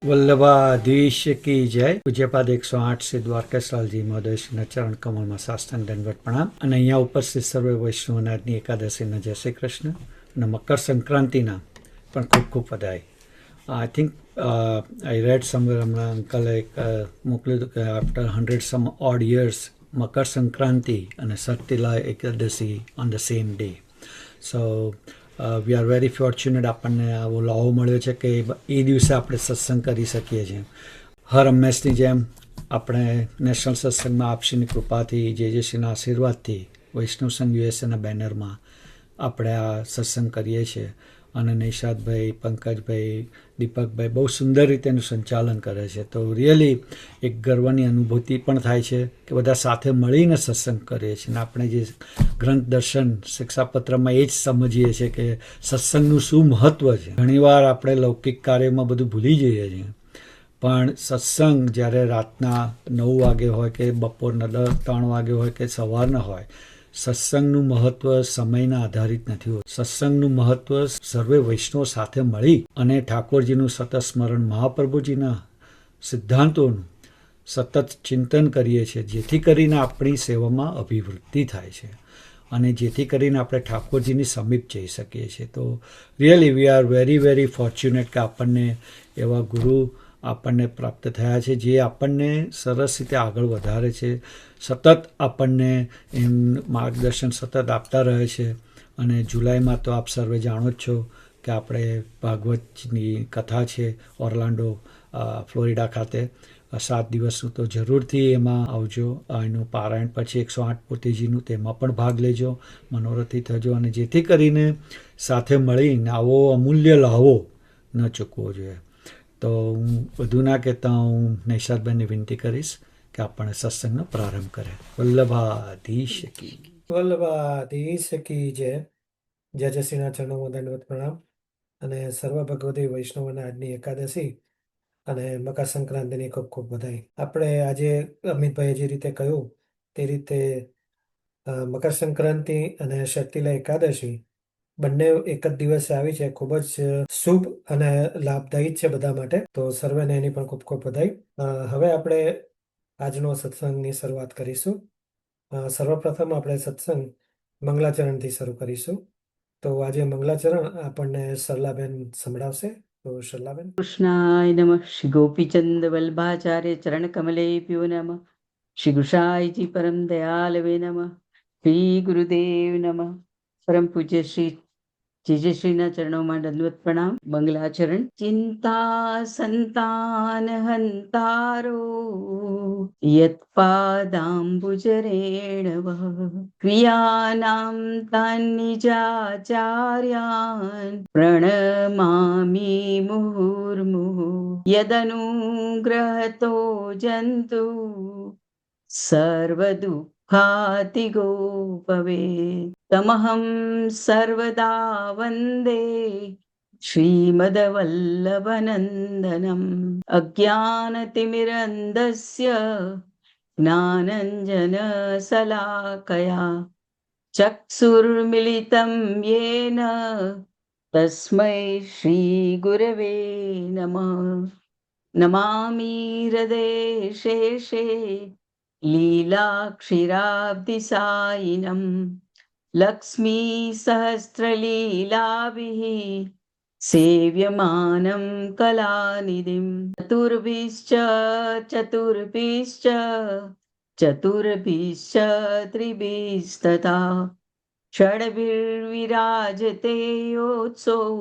वल्लभाधीश की जय। પૂજ્યપાદ 108 શ્રી દ્વારકેશલાલજી મહોદય શ્રીના ચરણ કમલમાં સાષ્ટાંગ દંડવત પ્રણામ. અને અહીંયા ઉપસ્થિત સર્વે વૈષ્ણવોને આજની એકાદશીના જય શ્રી કૃષ્ણ અને મકર સંક્રાંતિના પણ ખૂબ ખૂબ વધાઈ. I think I read somewhere હમણાં અંકલે મોકલ્યું હતું કે after 100 some odd years Makar Sankranti અને Shattila Ekadashi on the same day. So we are very fortunate, આપણને આવો લાવો મળ્યો છે કે એ દિવસે આપણે સત્સંગ કરી શકીએ છીએ. હર હંમેશની જેમ આપણે નેશનલ સત્સંગમાં આપશ્રીની કૃપાથી જેશ્રીના આશીર્વાદથી વૈષ્ણવ સંઘ યુએસએના બેનરમાં આપણે આ સત્સંગ કરીએ છીએ. અને નિષાદભાઈ, પંકજભાઈ, દીપકભાઈ બહુ સુંદર રીતે એનું સંચાલન કરે છે. તો રિયલી એક ગર્વની અનુભૂતિ પણ થાય છે કે બધા સાથે મળીને સત્સંગ કરીએ છીએ. અને આપણે જે ગ્રંથ દર્શન શિક્ષાપત્રમાં એ જ સમજીએ છીએ કે સત્સંગનું શું મહત્ત્વ છે. ઘણીવાર આપણે લૌકિક કાર્યમાં બધું ભૂલી જઈએ છીએ, પણ સત્સંગ જ્યારે રાતના 9 વાગે હોય કે બપોરના 3 વાગે હોય કે સવારના હોય, સત્સંગનું મહત્ત્વ સમયના આધારિત નથી હોતું. સત્સંગનું મહત્ત્વ સર્વે વૈષ્ણવ સાથે મળી અને ઠાકોરજીનું સતત સ્મરણ, મહાપ્રભુજીના સિદ્ધાંતોનું સતત ચિંતન કરીએ છીએ, જેથી કરીને આપણી સેવામાં અભિવૃદ્ધિ થાય છે અને જેથી કરીને આપણે ઠાકોરજીની સમીપ જઈ શકીએ છીએ. તો really V are very very fortunate કે આપણને એવા ગુરુ આપણને પ્રાપ્ત થયા છે જે આપણને સરસ રીતે આગળ વધારે છે, સતત આપણને એમ માર્ગદર્શન સતત આપતા રહે છે. અને જુલાઈમાં તો આપ સર્વે જાણો જ છો કે આપણે ભાગવતની કથા છે ઓર્લાન્ડો ફ્લોરિડા ખાતે 7 દિવસનું, તો જરૂરથી એમાં આવજો. એનું પારાયણ પછી 108 પોતીજીનું, તેમાં પણ ભાગ લેજો, મનોરથી થજો અને જેથી કરીને સાથે મળીને આવો અમૂલ્ય લાવો ન ચૂકવો જોઈએ. તો હું વધુ ના કહેતા હું નૈશાદભાઈને વિનંતી કરીશ કે આપણે સત્સંગનો પ્રારંભ કરે. વલ્લભાધીશ કી જય. જય શ્રીના ચરણોમાં દંડવત પ્રણામ. અને સર્વ ભગવતી વૈષ્ણવોને આજની એકાદશી અને મકર સંક્રાંતિની ખૂબ ખૂબ વધાઈ. આપણે આજે અમિતભાઈએ જે રીતે કહ્યું તે રીતે મકર સંક્રાંતિ અને શક્તિલા એકાદશી બંને એક જ દિવસે આવી છે. ખૂબ જ શુભ અને લાભદાયી છે બધા માટે. તો સર્વેને એની પણ ખૂબ ખૂબ વધાઈ. હવે આપણે આજનો સત્સંગની શરૂઆત કરીશું. સર્વપ્રથમ આપણે સત્સંગ મંગલાચરણથી શરૂ કરીશું. તો આજે મંગલાચરણ આપણને સરલાબેન સંભળાવશે. તો સરલાબેન. કૃષ્ણાય નમઃ. શ્રી ગોપીચંદ વલ્ભાચાર્ય ચરણ કમલેભ્યો નમઃ. શ્રી ગુસાઈજી પરમ દયાલવે નમઃ. શ્રી ગુરુદેવ નમઃ. પરમ પૂજ્ય શ્રી શ્રીના ચરણોમાં દંડવત પ્રણામ. મંગલાચરણ. ચિંતા સંતાન હંતારો યત્પાદાંબુજરેણવ ક્રિયાનામ તાન્નિજાચાર્યાન પ્રણમામિ મુહુર્મુહુ યદનુગ્રહતો જંતુ સર્વદુઃખાતિગો ભવેત તમહં સર્વદા વંદે શ્રીમદવલ્લભનંદનમ અજ્ઞાનતિમિરંધસ્ય જ્ઞાનંજન શલાકયા ચક્ષુર્મિલિतं येन તસ્મૈ શ્રી ગુરવે નમઃ. નમામિ હૃદયે શેષે લીલાક્ષીરાબ્ધિસાયિનમ લક્ષ્મી સહસ્રલીલાભિઃ સેવ્યમાनं કલાનિધિં ચતુર્ભિશ્ચ ત્રિભિस्तथा ષડભિર્વિરાજતે યોત્સૌ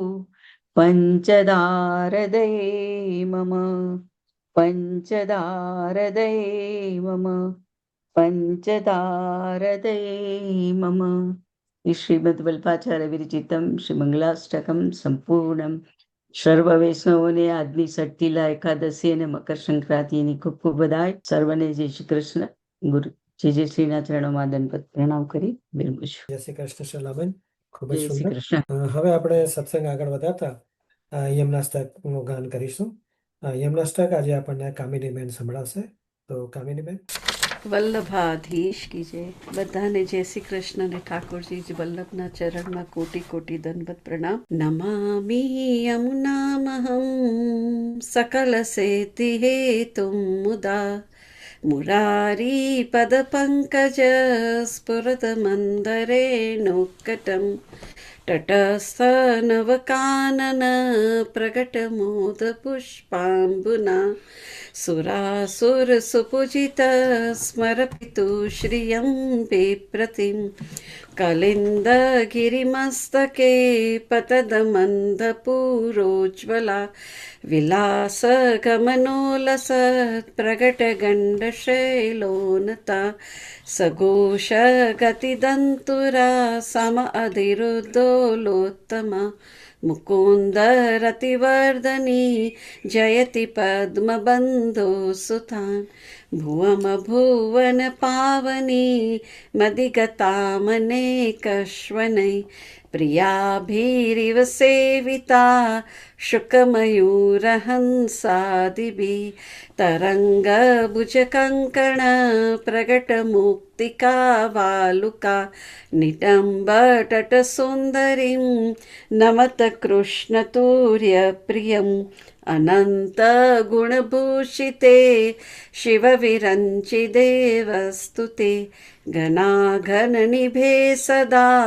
પંચદારદયે મમ પંચદારદયે મમ. શ્રીમદ વલ્ભાચાર્ય વિરચિતમ શ્રી મંગલાષ્ટકમ સંપૂર્ણમ. સર્વ વૈષ્ણવોને આજની ષઠ્ઠીલા એકાદશી અને મકર સંક્રાંતિની ખૂબ ખૂબ વધાઈ. સર્વને જય શ્રી કૃષ્ણ. ગુરુ જય શ્રીના ચરણોમાં દંડવત પ્રણામ કરી બિરમું છું. જય શ્રી કૃષ્ણ શલાબેન. ખૂબ જ જય શ્રી સુંદર. કૃષ્ણ. હવે આપણે સત્સંગ આગળ વધારતા યમનાષ્ટકનું ગાન કરીશું. યમનાષ્ટક આજે આપણને કામિનીબેન સંભળાવશે. તો કામિનીબેન. વલ્લભાધીશ કી જય. બધાને જય શ્રી કૃષ્ણ અને ઠાકોરજી વલ્લભના ચરણમાં કોટી કોટી દંડવત પ્રણામ. નમામિ યમુનામહં સકલ સેતિ હેતુમ મુદા મુરારી પદ પંકજ સ્ફુરત મંદરેણુકટમ તટસ્થ નવકાનન પ્રગટ મોદ પુષ્પાંબુના સુરાસુર સુપૂજિત સ્મરપિતુ શ્રિયં વિપ્રતિમ કલિન્દ ગિરિમસ્તકે પતદમંદપૂરોજ્વલા વિલાસ ગમનોલસત પ્રગટ ગંડ શૈલોનતા સઘોષ ગતિદંતુરા સમ અધિરુદ્ધોલોત્તમા મુકુંદ રતિવર્ધની જયતિ પદ્મબંધો સુતાન ભુવમ ભુવન પાવની મદિગતામનેકશ્વનૈ પ્રિયાભીરિવ સેવિતા શુકમયુરહંસાદિભિ તરંગ ભુજકંકણ પ્રગટ મુક્તિકા વાલુકા નિટંબ તટ સુંદરીમ નમત કૃષ્ણ તુર્ય પ્રિયમ અનંત ગુણભૂષિતે શિવ વિરંચિ દેવસ્તુતે ઘનાઘન નિભે સદા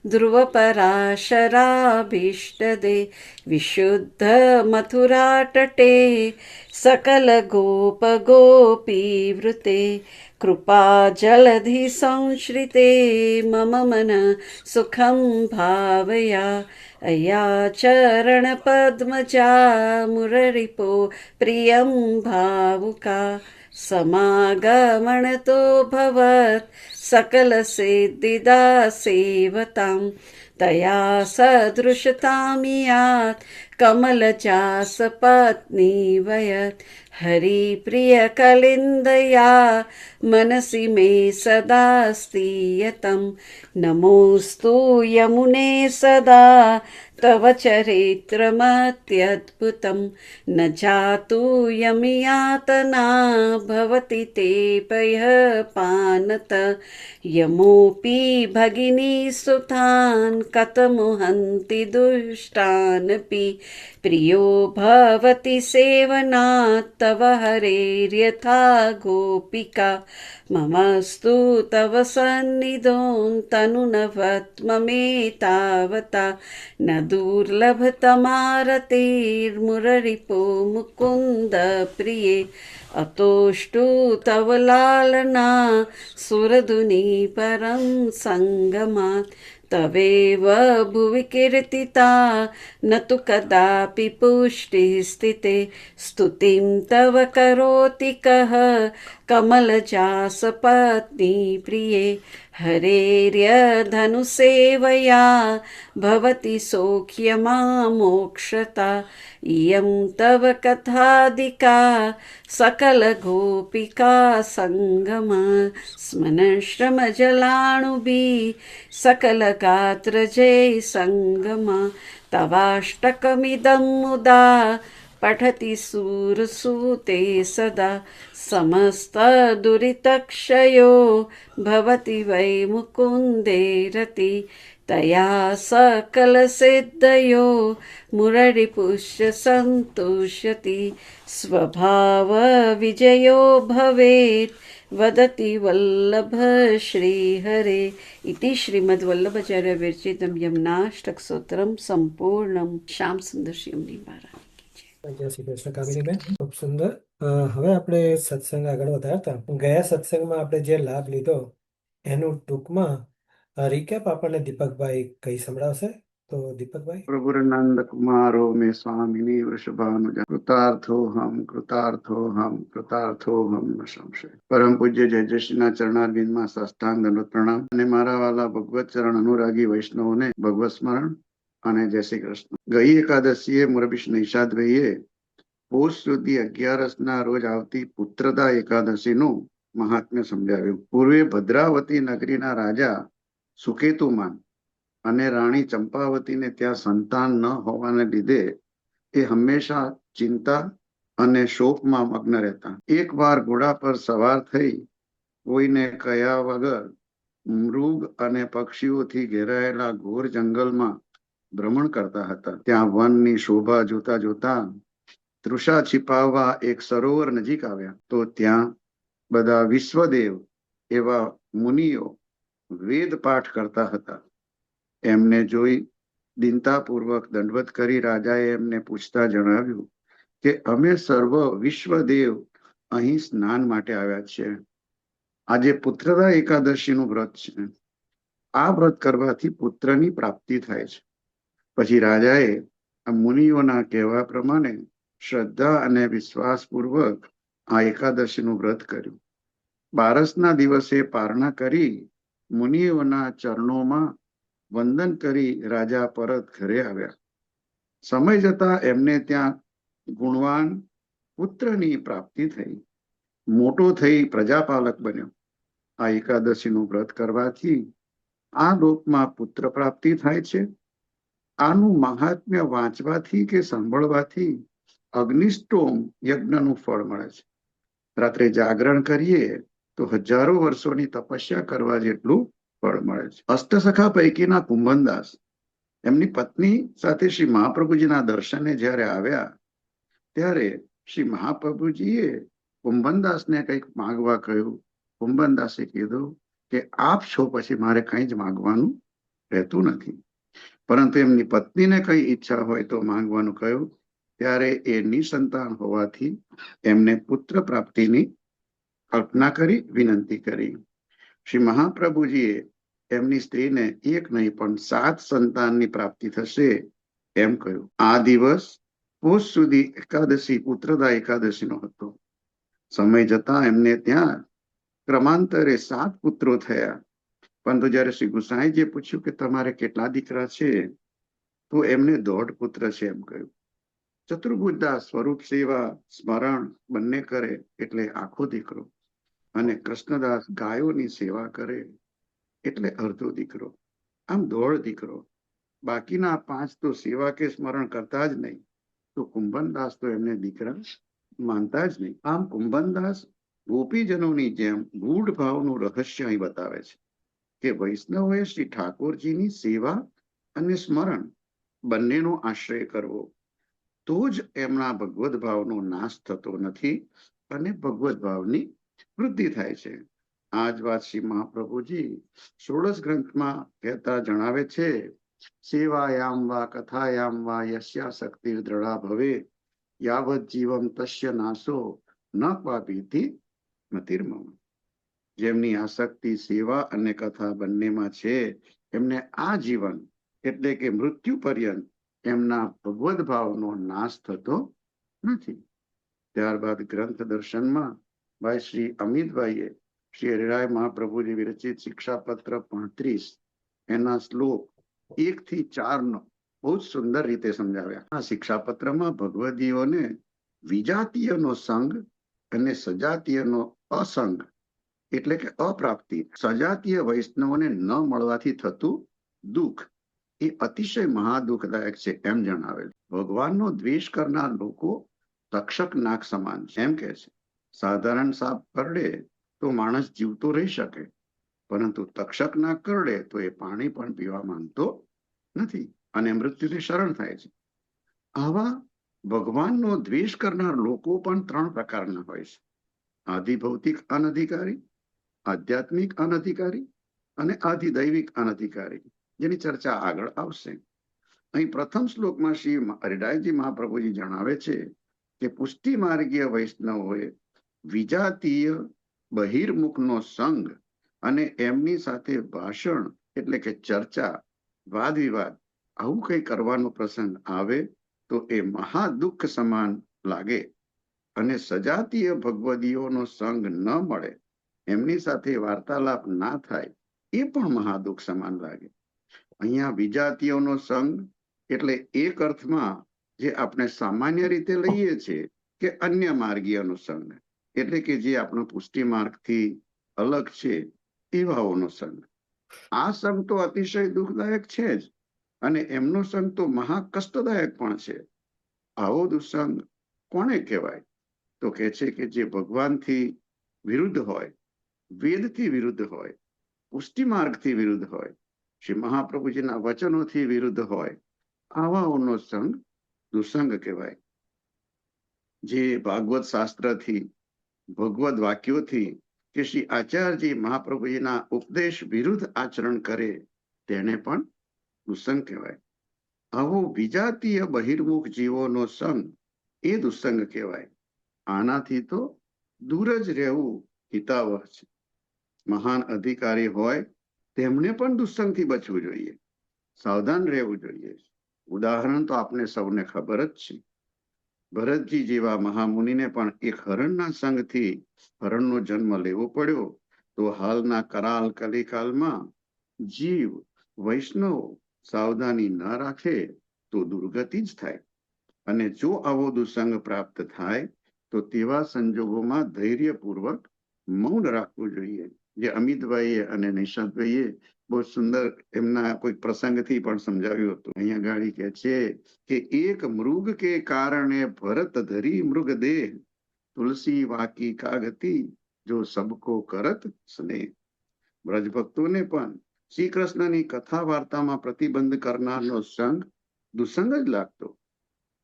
ધ્રુવપરાશરાભીષ્ટદે વિશુદ્ધ મથુરાટટે સકલ ગોપ ગોપીવૃતે કૃપા જલધિ સંશ્રિતે મમ મન સુખમ ભાવયા અયા ચરણ પદ્મજા મુરરિપો પ્રિયમ ભાવુકા સમાગમણતો ભવત સકલ સિદ્ધિદા સેવતામ તયા સદૃશતામિયાત કમલચાસ પત્ની વયત હરિપ્રિય કલિંદયા મનસી મે સદા સ્થીયતમ નમોસ્તુ યમુને સદા તવ ચરિત્રમત્યદ્ભુતમ ન જાતુ યમિયાતના ભવતિ તે પયપાનત યમોપી ભગિની સુતાન કતમુહંતિ દુષ્ટાનપી પ્રિયો ભવતિ સેવનાત તવ હરેર્યથા ગોપિકા મમસ્તુ તવ સન્નિધોં તનુનવત્મમેતાવતા ન દુર્લભતમારતિર્મુરરિપો મુકુંદ પ્રિયે અતોષ્ટુ તવ લાલના સુરધુની પરમ સંગમાત તવેવ ભુવિ કીર્તિતા ન તુ કદાપિ પુષ્ટિ સ્થિતે સ્તુતિમ તવ કરોતિ કહ કમલજાસ પત્ની પ્રિયે હરેર્ય ધનુસેવયા ભવતિ સૌખ્યમા મોક્ષતા ઇયં તવ કથાદિકા સકલ ગોપિકા સંગમા સ્મનશ્રમ જલાણુભી સકલ ગાત્ર જય સંગમા તવાષ્ટકમિદં મુદા પઠતિ સુરસૂતે સદા સમસ્ત દુરિતક્ષયો ભવતિ વૈ મુકુંદે રતિ તયા સકલ સિદ્ધયો મુરરિપુષ્ય સંતુષ્યતિ સ્વભાવ વિજયો ભવેત વદતિ વલ્લભ શ્રીહરે ઇતિ શ્રીમદ વલ્લભાચાર્ય વિરચિતમ યમનાષ્ટક સ્તોત્રમ સંપૂર્ણમ શ્યામ સુંદર શ્રીમની મહારાજ. જય શ્રી કૃષ્ણ કામિનીબેન, ખૂબ સુંદર. હવે આપણે સત્સંગ આગળ વધારતા ગયા સત્સંગમાં આપણે જે લાભ લીધો એનું ટૂંકમાં રિકેપ આપણને દીપકભાઈ કહી સંભળાવશે. તો દીપકભાઈ. પ્રભુનંદ કુમારો મે સ્વામિની વૃષભાનુજ કૃતાર્થોહમ ન સંશય. પરમ પૂજ્ય જયશ્રીના ચરણારવિંદમાં સાષ્ટાંગ દંડવત પ્રણામ અને મારા વાલા ભગવત ચરણ અનુરાગી વૈષ્ણવોને ભગવત સ્મરણ અને જય શ્રી કૃષ્ણ. ગઈ એકાદશીએ મોરબી નૈષાદભાઈએ પોષ સુધી 11 રોજ આવતી પુત્રદા એકાદશીનું મહાત્મ્ય સમજાવ્યું. પૂર્વે ભદ્રાવતી નગરીના રાજા સુકેતુમાન અને રાણી ચંપાવતીને ત્યાં સંતાન ન હોવાને લીધે એ હંમેશા ચિંતા અને શોકમાં મગ્ન રહેતા. એક વાર ઘોડા પર સવાર થઈ કોઈને કયા વગર મૃગ અને પક્ષીઓથી ઘેરાયેલા ઘોર જંગલમાં ભ્રમણ કરતા હતા. ત્યાં વનની શોભા જોતા જોતા તૃષા छिपाવવા એક સરોવર નજીક આવ્યા. તો ત્યાં બધા વિશ્વદેવ એવા મુનિઓ વેદ પાઠ કરતા હતા. એમને જોઈ દીનતાપૂર્વક દંડવત કરી રાજાએ એમને પૂછતા જણાવ્યું કે અમે સર્વ વિશ્વદેવ અહીં સ્નાન માટે આવ્યા છીએ. આજે પુત્રદા એકાદશીનું વ્રત છે. આ વ્રત કરવાથી પુત્રની પ્રાપ્તિ થાય છે. પછી રાજાએ આ મુનિઓના કહેવા પ્રમાણે શ્રદ્ધા અને વિશ્વાસપૂર્વક આ એકાદશીનું વ્રત કર્યું. બારસના દિવસે પારણા કરી મુનિઓના ચરણોમાં વંદન કરી રાજા પરત ઘરે આવ્યા. સમય જતા એમને ત્યાં ગુણવાન પુત્રની પ્રાપ્તિ થઈ. મોટો થઈ પ્રજાપાલક બન્યો. આ એકાદશીનું વ્રત કરવાથી આ લોકમાં પુત્ર પ્રાપ્તિ થાય છે. આનું મહાત્મ્ય વાંચવાથી કે સાંભળવાથી અગ્નિષ્ટોમ યજ્ઞનું ફળ મળે છે. રાત્રે જાગરણ કરીએ તો હજારો વર્ષોની તપસ્યા કરવા જેટલું ફળ મળે છે. અષ્ટસખા પૈકીના કુંભનદાસ એમની પત્ની સાથે શ્રી મહાપ્રભુજીના દર્શને જ્યારે આવ્યા ત્યારે શ્રી મહાપ્રભુજીએ કુંભનદાસને કંઈક માંગવા કહ્યું. કુંભનદાસે કીધું કે આપ છો પછી મારે કંઈ જ માંગવાનું રહેતું નથી. પરંતુ એમની પત્નીને કઈ ઈચ્છા હોય તો માંગવાનું કહ્યું. ત્યારે એ નિસંતાન હોવાથી એમને પુત્ર પ્રાપ્તિની કલ્પના કરી વિનંતી કરી. શ્રી મહાપ્રભુજીએ એમની સ્ત્રીને એક નહીં પણ 7 સંતાનની પ્રાપ્તિ થશે એમ કહ્યું. આ દિવસ પોષ સુધી એકાદશી પુત્રદા એકાદશીનો હતો. સમય જતા એમને ત્યાં ક્રમાંતરે 7 પુત્રો થયા. પરંતુ જયારે શ્રી ગુસાઈજીએ પૂછ્યું કે તમારે કેટલા દીકરા છે તો એમને 1.5 પુત્ર છે એમ કહ્યું. ચતુર્ભુજદાસ સ્વરૂપ સેવા સ્મરણ બંને કરે એટલે આખો દીકરો, અને કૃષ્ણદાસ ગાયોની સેવા કરે એટલે અડધો દીકરો. આમ 1.5 દીકરો. બાકીના 5 તો સેવા કે સ્મરણ કરતા જ નહીં. તો કુંભનદાસ તો એમને દીકરા માનતા જ નહીં. આમ કુંભનદાસ ગોપીજનોની જેમ ગૂઢ ભાવનું રહસ્ય અહીં બતાવે છે કે વૈષ્ણવોએ શ્રી ઠાકોરજીની સેવા અને સ્મરણ બંનેનો આશ્રય કરવો, તો જ એમના ભગવદ ભાવનો નાશ થતો નથી અને ભગવદ ભાવની વૃદ્ધિ થાય છે. આ જ વાત શ્રી મહાપ્રભુજી 16 ગ્રંથમાં કહેતા જણાવે છે. સેવાયામ વા કથાયામ વા યસ્યા શક્તિ દ્રઢા ભવે યાવત જીવમ તસ્ય નાશો ન ક્વાપીતિ મતિર્મમ. જેમની આસક્તિ સેવા અને કથા બંનેમાં છે એમને આ જીવન એટલે કે મૃત્યુ પર્યંત એમના ભગવદ ભાવનો નાશ થતો નથી. ત્યારબાદ ગ્રંથ દર્શનમાં ભાઈ શ્રી અમિતભાઈએ શ્રી હરિરાય મહાપ્રભુજી વિરચિત શિક્ષાપત્ર 35 એના શ્લોક 1 થી 4 બહુ જ સુંદર રીતે સમજાવ્યા. આ શિક્ષાપત્રમાં ભગવદીઓને વિજાતીયનો સંગ અને સજાતીયનો અસંગ એટલે કે અપ્રાપ્તિ, સજાતીય વૈષ્ણવોને ન મળવાથી થતું દુઃખ એ અતિશય મહાદુઃખદાયક છે એમ જણાવેલ. ભગવાનનો દ્વેષ કરનાર લોકો તક્ષક નાગ સમાન છે એમ કે છે. સાધારણ સાપ કરડે તો માણસ જીવતો રહી શકે, પરંતુ તક્ષક નાગ કરડે તો એ પાણી પણ પીવા માંગતો નથી અને મૃત્યુથી શરણ થાય છે. આવા ભગવાનનો દ્વેષ કરનાર લોકો પણ 3 પ્રકારના હોય છે. આધિભૌતિક અનધિકારી, આધ્યાત્મિક અનધિકારી અને આધિદૈવિક અનધિકારી, જેની ચર્ચા આગળ આવશે. અહીં પ્રથમ શ્લોકમાં શ્રી હરિરાયજી મહાપ્રભુજી જણાવે છે કે પુષ્ટિ માર્ગીય વૈષ્ણવોએ વિજાતીય બહિર્મુખનો સંગ અને એમની સાથે ભાષણ એટલે કે ચર્ચા, વાદ વિવાદ આવું કંઈ કરવાનો પ્રસંગ આવે તો એ મહાદુઃખ સમાન લાગે, અને સજાતીય ભગવદીઓનો સંગ ન મળે, એમની સાથે વાર્તાલાપ ના થાય એ પણ મહાદુઃખ સમાન લાગે. અહીંયા વિજાતીયોનો સંગ એટલે એક અર્થમાં જે આપણે સામાન્ય રીતે લઈએ છીએ કે અન્ય માર્ગીયનો સંગ, એટલે કે જે આપણો પુષ્ટિ માર્ગથી અલગ છે એવાઓનો સંગ. આ સંગ તો અતિશય દુઃખદાયક છે જ, અને એમનો સંગ તો મહા કષ્ટદાયક પણ છે. આવો દુસંગ કોને કહેવાય? તો કે છે કે જે ભગવાનથી વિરુદ્ધ હોય, વેદથી વિરુદ્ધ હોય, પુષ્ટિ માર્ગથી વિરુદ્ધ હોય, શ્રી મહાપ્રભુજીના વચનોથી વિરુદ્ધ હોય, આવાઓનો સંગ દુસંગ કહેવાય. જે ભાગવત શાસ્ત્રથી, ભગવદ વાક્યોથી કે શ્રી આચાર્યજી મહાપ્રભુજીના ઉપદેશ વિરુદ્ધ આચરણ કરે તેને પણ દુસંગ કહેવાય. આવો વિજાતીય બહિર્મુખ જીવોનો સંગ એ દુસંગ કહેવાય. આનાથી તો દૂર જ રહેવું હિતાવહ છે. મહાન અધિકારી હોય તેમણે પણ દુસંગથી બચવું જોઈએ, સાવધાન રહેવું જોઈએ. ઉદાહરણ તો આપને સૌને ખબર જ છે. ભરતજી જેવા મહામુનિને પણ એક હરણના સંગથી હરણનો જન્મ લેવો પડ્યો. તો હાલના કરાલ કલિકાલમાં જીવ વૈષ્ણવ સાવધાની ન રાખે તો દુર્ગતિ જ થાય. અને જો આવો દુસંગ પ્રાપ્ત થાય તો તેવા સંજોગોમાં ધૈર્યપૂર્વક મૌન રાખવું જોઈએ. જે અમિતભાઈએ અને નિશાંતભાઈએ બહુ સુંદર એમના કોઈ પ્રસંગથી પણ સમજાવ્યું હતું. અહીંયા ગાડી કહે છે કે એક મૃગ કે કારણે ભરત ધરી મૃગ દેહ, તુલસી વાકી કાગતી જો સબકો કરત સ્નેહ. બ્રજભક્તોને પણ શ્રી કૃષ્ણની કથા વાર્તામાં પ્રતિબંધ કરનારનો સંગ દુસંગ જ લાગતો.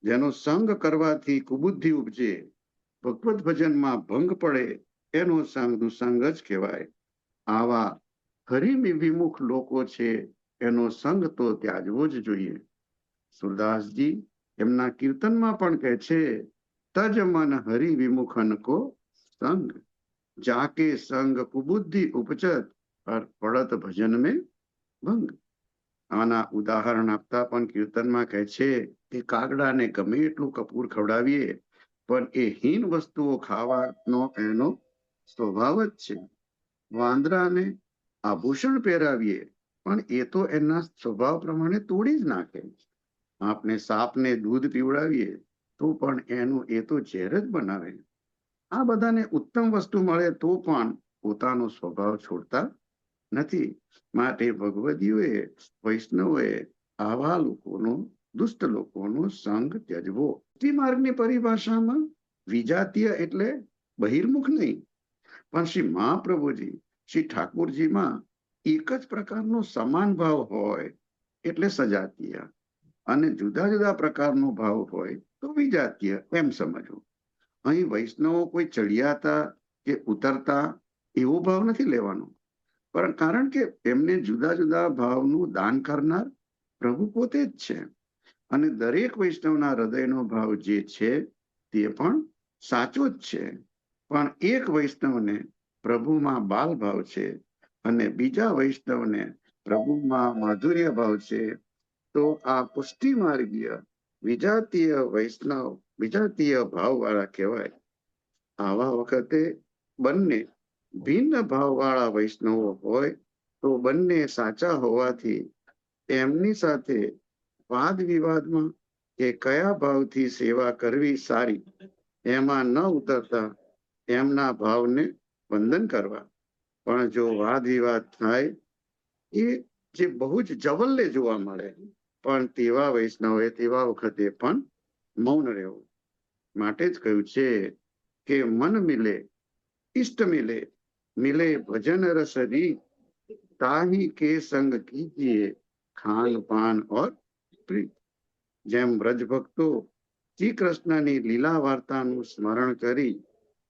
જેનો સંગ કરવાથી કુબુદ્ધિ ઉપજે, ભગવત ભજનમાં ભંગ પડે, એનો સંગ દુસંગ જ કહેવાય. આવા હરિવિમુખ લોકો છે, એનો સંગ તો ત્યાજવો જ જોઈએ. સુરદાસજી એમના કીર્તનમાં પણ કહે છે, તજ મન હરિવિમુખન કો સંગ, જાકે સંગ કુબુદ્ધિ ઉપજત और પડત ભજન में ભંગ. આના ઉદાહરણ આપતા પણ કીર્તનમાં કહે છે કે કાગડાને ગમે એટલું કપૂર ખવડાવીએ પણ એ હીન વસ્તુઓ ખાવાનો એનો સ્વભાવ જ છે. વાંદરાને આભૂષણ પહેરાવીએ પણ એ તો એના સ્વભાવ પ્રમાણે તોડી જ નાખે. આપણે સાપને દૂધ પીવડાવીએ તો પણ એનું એ તો ઝેર જ બનાવે. આ બધાને ઉત્તમ વસ્તુ મળે તો પણ પોતાનો સ્વભાવ છોડતા નથી. માટે ભગવદીઓએ, વૈષ્ણવોએ આવા લોકોનો, દુષ્ટ લોકોનો સંગ ત્યજવો. ભક્તિ માર્ગની પરિભાષામાં વિજાતીય એટલે બહિર્મુખ નહીં, પણ શ્રી મહાપ્રભુજી, શ્રી ઠાકોરજીમાં એક જ પ્રકારનો સમાન ભાવ હોય એટલે સજાતીય, અને જુદા જુદા પ્રકારનો ભાવ હોય તો વિજાતીય એમ સમજવું. અહીં વૈષ્ણવો કોઈ ચડિયાતા કે ઉતરતા એવો ભાવ નથી લેવાનો, પણ કારણ કે એમને જુદા જુદા ભાવનું દાન કરનાર પ્રભુ પોતે જ છે. અને દરેક વૈષ્ણવના હૃદયનો ભાવ જે છે તે પણ સાચો જ છે. પણ એક વૈષ્ણવને પ્રભુમાં બાલ ભાવ છે અને બીજા વૈષ્ણવને પ્રભુમાં માધુર્ય ભાવ છે. તો આ પુષ્ટિ માર્ગીય વિજાતીય વૈષ્ણવ વિજાતીય ભાવ વાળા કહેવાય. આવા વખતે બંને ભિન્ન ભાવવાળા વૈષ્ણવો હોય તો બંને સાચા હોવાથી એમની સાથે વાદ વિવાદમાં કે કયા ભાવથી સેવા કરવી સારી એમાં ન ઉતરતા એમના ભાવને વંદન કરવા. પણ જો વાદ વિવાદ થાય એ જે બહુ જ જવલ્લે જોવા મળે, પણ તેવા વૈષ્ણવે તેવા વખતે પણ મૌન રહેવું. માટે જ કહ્યું છે કે મન મિલે इष्ट मिले, मिले भजन रस रीत, ताही के संग कीजिए खान पान और प्रीत. જેમ બ્રજ ભક્તો શ્રી કૃષ્ણની લીલા વાર્તાનું સ્મરણ કરી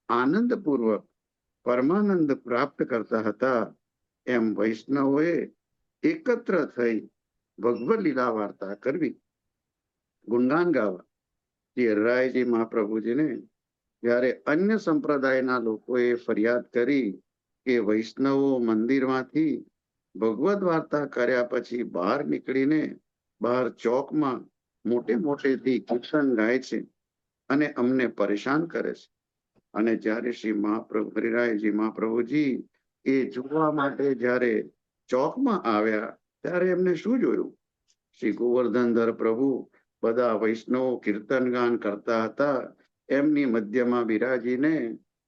આનંદપૂર્વક પરમાનંદ પ્રાપ્ત કરતા હતા, એમ વૈષ્ણવોએ એકત્ર થઈ ભગવદ લીલા વાર્તા કરવી, ગુણગાન ગાવા. શ્રી હરિરાયજી મહાપ્રભુજીને જ્યારે અન્ય સંપ્રદાયના લોકોએ ફરિયાદ કરી કે વૈષ્ણવો મંદિરમાંથી ભગવદ વાર્તા કર્યા પછી બહાર નીકળીને બહાર ચોકમાં મોટે મોટેથી કીર્તન ગાય છે અને અમને પરેશાન કરે છે. અને જ્યારે શ્રી મહાપ્રભુ હરિરાયજી મહાપ્રભુજી એ જોવા માટે જ્યારે ચોકમાં આવ્યા ત્યારે એમને શું જોયું? શ્રી ગોવર્ધનધર પ્રભુ બધા વૈષ્ણવો કીર્તન ગાન કરતા હતા, એમની મધ્યમાં બિરાજીને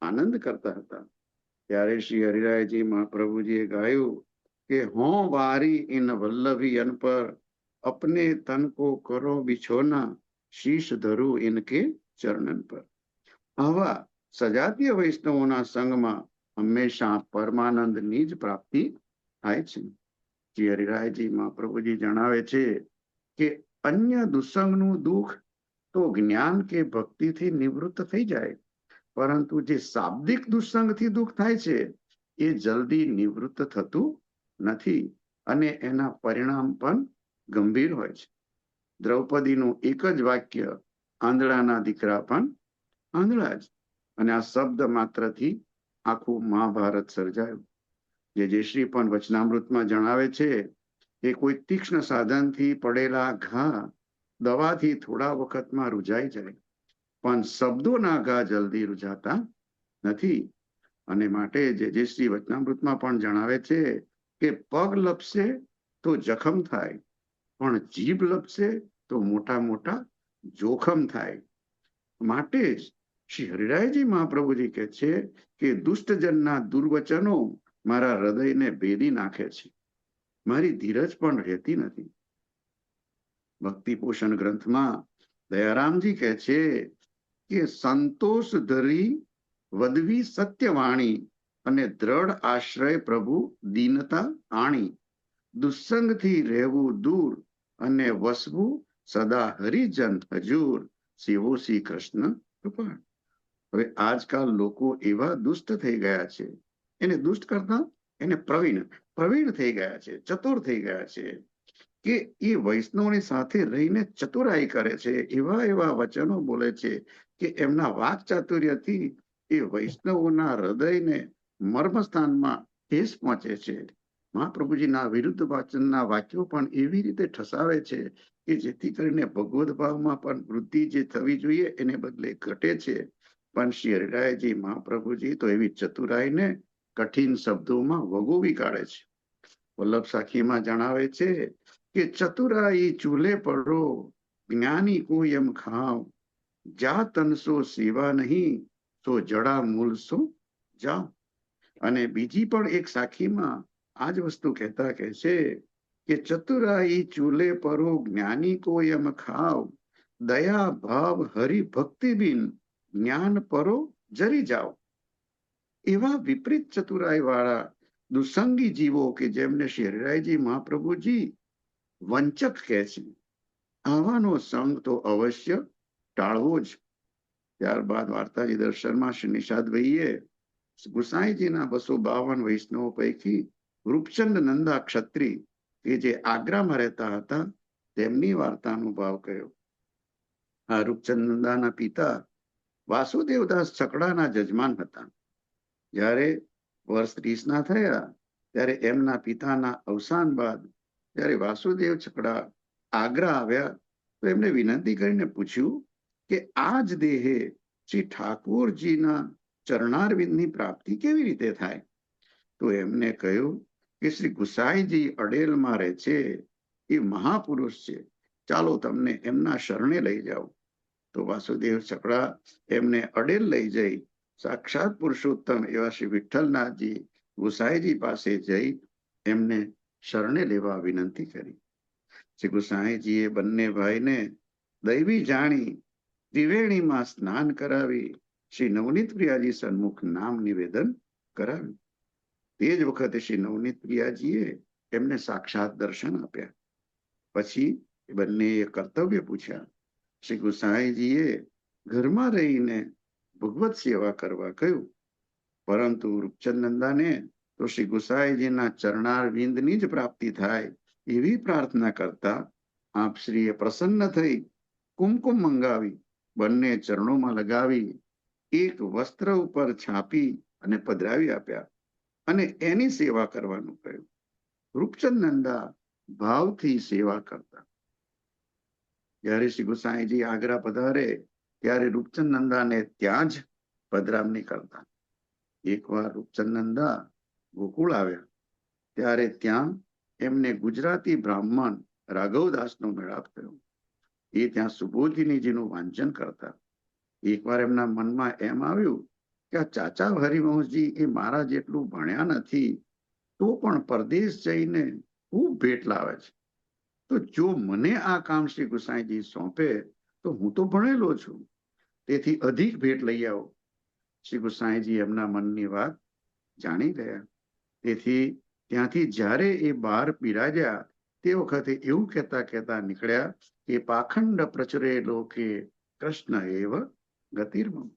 આનંદ કરતા હતા. ત્યારે શ્રી હરિરાયજી મહાપ્રભુજીએ ગાયું કે હો વારી ઇન વલ્લભી અન પર, अपने तन को करो बिछोना, शीश धरू इनके चरणन पर. આવા સજાતીય વૈષ્ણવોના સંગમાં હંમેશા પરમાનંદની જ પ્રાપ્તિ થાય છે. શ્રી હરિરાયજી મહાપ્રભુજી જણાવે છે કે અન્ય દુસંગનું દુઃખ તો જ્ઞાન કે ભક્તિથી નિવૃત્ત થઈ જાય, પરંતુ જે શાબ્દિક દુસંગથી દુઃખ થાય છે એ જલ્દી નિવૃત્ત થતું નથી અને એના પરિણામ પણ ગંભીર હોય છે. દ્રૌપદીનું એક જ વાક્ય, આંધળાના દીકરા પણ આંધળા જ, અને આ શબ્દ માત્રથી આખું મહાભારત સર્જાયું. જે શ્રી પણ વચનામૃતમાં જણાવે છે કે કોઈ તીક્ષ્ણ સાધનથી પડેલા ઘા દવાથી થોડા વખતમાં રૂઝાઈ જાય, પણ શબ્દોના ઘા જલ્દી રૂઝાતા નથી. અને માટે જે શ્રી વચનામૃતમાં પણ જણાવે છે કે પગ લપસે તો જખમ થાય, પણ જીભ લપસે તો મોટા મોટા જોખમ થાય. માટે જ શ્રી હરિરાયજી મહાપ્રભુજી કહે છે કે દુષ્ટજનના દુર્વચનો મારા હૃદયને ભેદી નાખે છે, મારી ધીરજ પણ રહેતી નથી. ભક્તિ પોષણ ગ્રંથમાં દયારામજી કહે છે કે સંતોષ ધરી વદવી સત્યવાણી અને દ્રઢ આશ્રય પ્રભુ દીનતા આણી, દુસ્સંગથી રહેવું દૂર અને વસવું સદા હરિજન હજૂર, સેવો શ્રી કૃષ્ણ કૃપાળ. હવે આજકાલ લોકો એવા દુષ્ટ થઈ ગયા છે, એને દુષ્ટ કરતા એને પ્રવીણ થઈ ગયા છે, ચતુર થઈ ગયા છે, કે એ વૈષ્ણવની સાથે રહીને ચતુરાઈ કરે છે, એવા વચનો બોલે છે કે એમના વાક ચાતુર્યથી એ વૈષ્ણવોના હૃદયને મર્મસ્થાનમાં ઠેસ પહોંચે છે. મહાપ્રભુજીના વિરુદ્ધ વાચનના વાક્યો પણ એવી રીતે ઠસાવે છે કે જેથી કરીને ભગવદ ભાવમાં પણ વૃદ્ધિ જે થવી જોઈએ એને બદલે ઘટે છે. પણ શ્રી હરિરાયજી મહાપ્રભુજી તો એવી ચતુરાઈને કઠિન શબ્દોમાં વગોવી કાઢે છે. વલ્લભ સાખીમાં જણાવે છે કે ચતુરાઈ ચૂલે પડો, જ્ઞાની કોઈ એમ ખાવ, જા તનસો સેવા નહીં તો જડા મૂલ સો જાઓ. અને બીજી પણ એક સાખીમાં આ જ વસ્તુ કહેતા કહે છે કે ચતુરાઈ ચૂલે પરો, જ્ઞાની કોઈ એમ ખાવ, દયા ભાવ હરિ ભક્તિ બિન જ્ઞાન પરો જરી જાઓ. એવા વિપરીત ચતુરાઈ વાળા દુસંગી જીવો કે જેમને શ્રી હરિરાયજી મહાપ્રભુજી વંચક કહે છે, આવાનો સંગ તો અવશ્ય ટાળવો જ. ત્યારબાદ વાર્તાજી દર્શનમાં શ્રી નિષાદભાઈએ ગુસાઈજીના 252 વૈષ્ણવો પૈકી રૂપચંદ નંદા ક્ષત્રિ કે જે આગ્રામાં રહેતા હતા તેમની વાર્તાનો ભાવ કહ્યો. આ રૂપચંદ નંદાના પિતા વાસુદેવદાસ છકડાના જજમાન હતા. જ્યારે વર્ષ 30 થયા ત્યારે એમના પિતાના અવસાન બાદ જ્યારે વાસુદેવ છકડા આગ્રા આવ્યા તો એમને વિનંતી કરીને પૂછ્યું કે આ જ દેહે શ્રી ઠાકોરજીના ચરણારવિંદની પ્રાપ્તિ કેવી રીતે થાય? તો એમને કહ્યું કે શ્રી ગુસાઈજી અડેલમાં રહે છે, એ મહાપુરુષ છે, ચાલો તમને એમના શરણે લઈ જાઓ. તો વાસુદેવ છકડા એમને અડેલ લઈ જઈ સાક્ષાત પુરુષોત્તમ એવા શ્રી વિઠ્ઠલનાથજી ગુસાઈજી પાસે જઈ એમને શરણે લેવા વિનંતી કરી. શ્રી ગુસાઈજીએ બંને ભાઈને દૈવી જાણી ત્રિવેણીમાં સ્નાન કરાવી શ્રી નવનીત પ્રિયાજી સન્મુખ નામ નિવેદન કરાવ્યું. તે જ વખતે શ્રી નવનીત પ્રિયાજીએ એમને સાક્ષાત દર્શન આપ્યા. પછી બંનેએ કર્તવ્ય પૂછ્યા. શ્રી ગુસાઈજીએ ઘરમાં રહીને ભગવત સેવા કરવા કહ્યું, પરંતુ રૂપચંદ નંદાને તો શ્રી ગુસાઈજીના ચરણારવિંદની જ પ્રાપ્તિ થાય એવી પ્રાર્થના કરતા આપ શ્રીએ પ્રસન્ન થઈ કુમકુમ મંગાવી બંને ચરણોમાં લગાવી એક વસ્ત્ર ઉપર છાપી અને પધરાવી આપ્યા અને એની સેવા કરવાનું કહ્યું. રૂપચંદ નંદા ભાવથી સેવા કરતા. જ્યારે શ્રી ગુસાઈજી આગ્રા પધારે ત્યારે રૂપચંદ નંદાને ત્યાં જ પધરામણી કરતા. એકવાર રૂપચંદ નંદા ગોકુળ આવ્યા ત્યારે ત્યાં એમને ગુજરાતી બ્રાહ્મણ રાઘવદાસનો મેળાપ થયો. એ ત્યાં સુબોધિનીજીનું વાંચન કરતા. એકવાર એમના મનમાં એમ આવ્યું કે આ ચાચા હરિવંશજી એ મારા જેટલું ભણ્યા નથી તો પણ પરદેશ જઈને ખૂબ ભેટ લાવે છે, તો જો મને આ કામ શ્રી ગુસાઈજી સોંપે તો હું તો ભણેલો છું, તેથી અધિક ભેટ લઈ આવો. શ્રી ગુસાઈજી એમના મનની વાત જાણી ગયા. તેથી ત્યાંથી જ્યારે એ બહાર બિરાજ્યા તે વખતે એવું કહેતા નીકળ્યા કે પાખંડ પ્રચુરે લોકે કૃષ્ણ એવ ગતિર્મમ.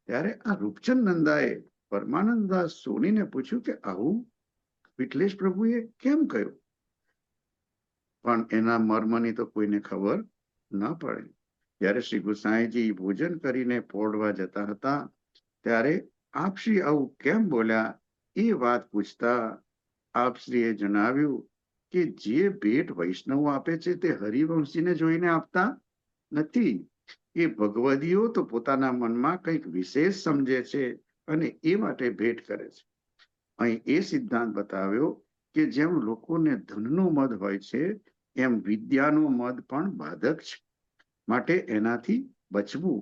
ત્યારે આ રૂપચંદ નંદાએ પરમાનંદદાસ સોનીને પૂછ્યું કે આવું વિઠ્ઠલેશ પ્રભુએ કેમ કહ્યું? પણ એના મર્મની તો કોઈને ખબર ન પડે. જ્યારે શ્રી ગુસાઈજી ભોજન કરીને પોઢવા જતા હતા ત્યારે આપશ્રી આવું કેમ બોલ્યા એ વાત પૂછતા આપશ્રીએ જણાવ્યું કે જે ભેટ વૈષ્ણવો આપે છે તે હરિવંશીને જોઈને આપતા નથી. એ ભગવદીઓ તો પોતાના મનમાં કંઈક વિશેષ સમજે છે અને એ માટે ભેટ કરે છે. અહીં એ સિદ્ધાંત બતાવ્યો કે જેમ લોકોને ધનનો મદ હોય છે એમ વિદ્યાનો મદ પણ બાધક છે. માટે એનાથી બચવું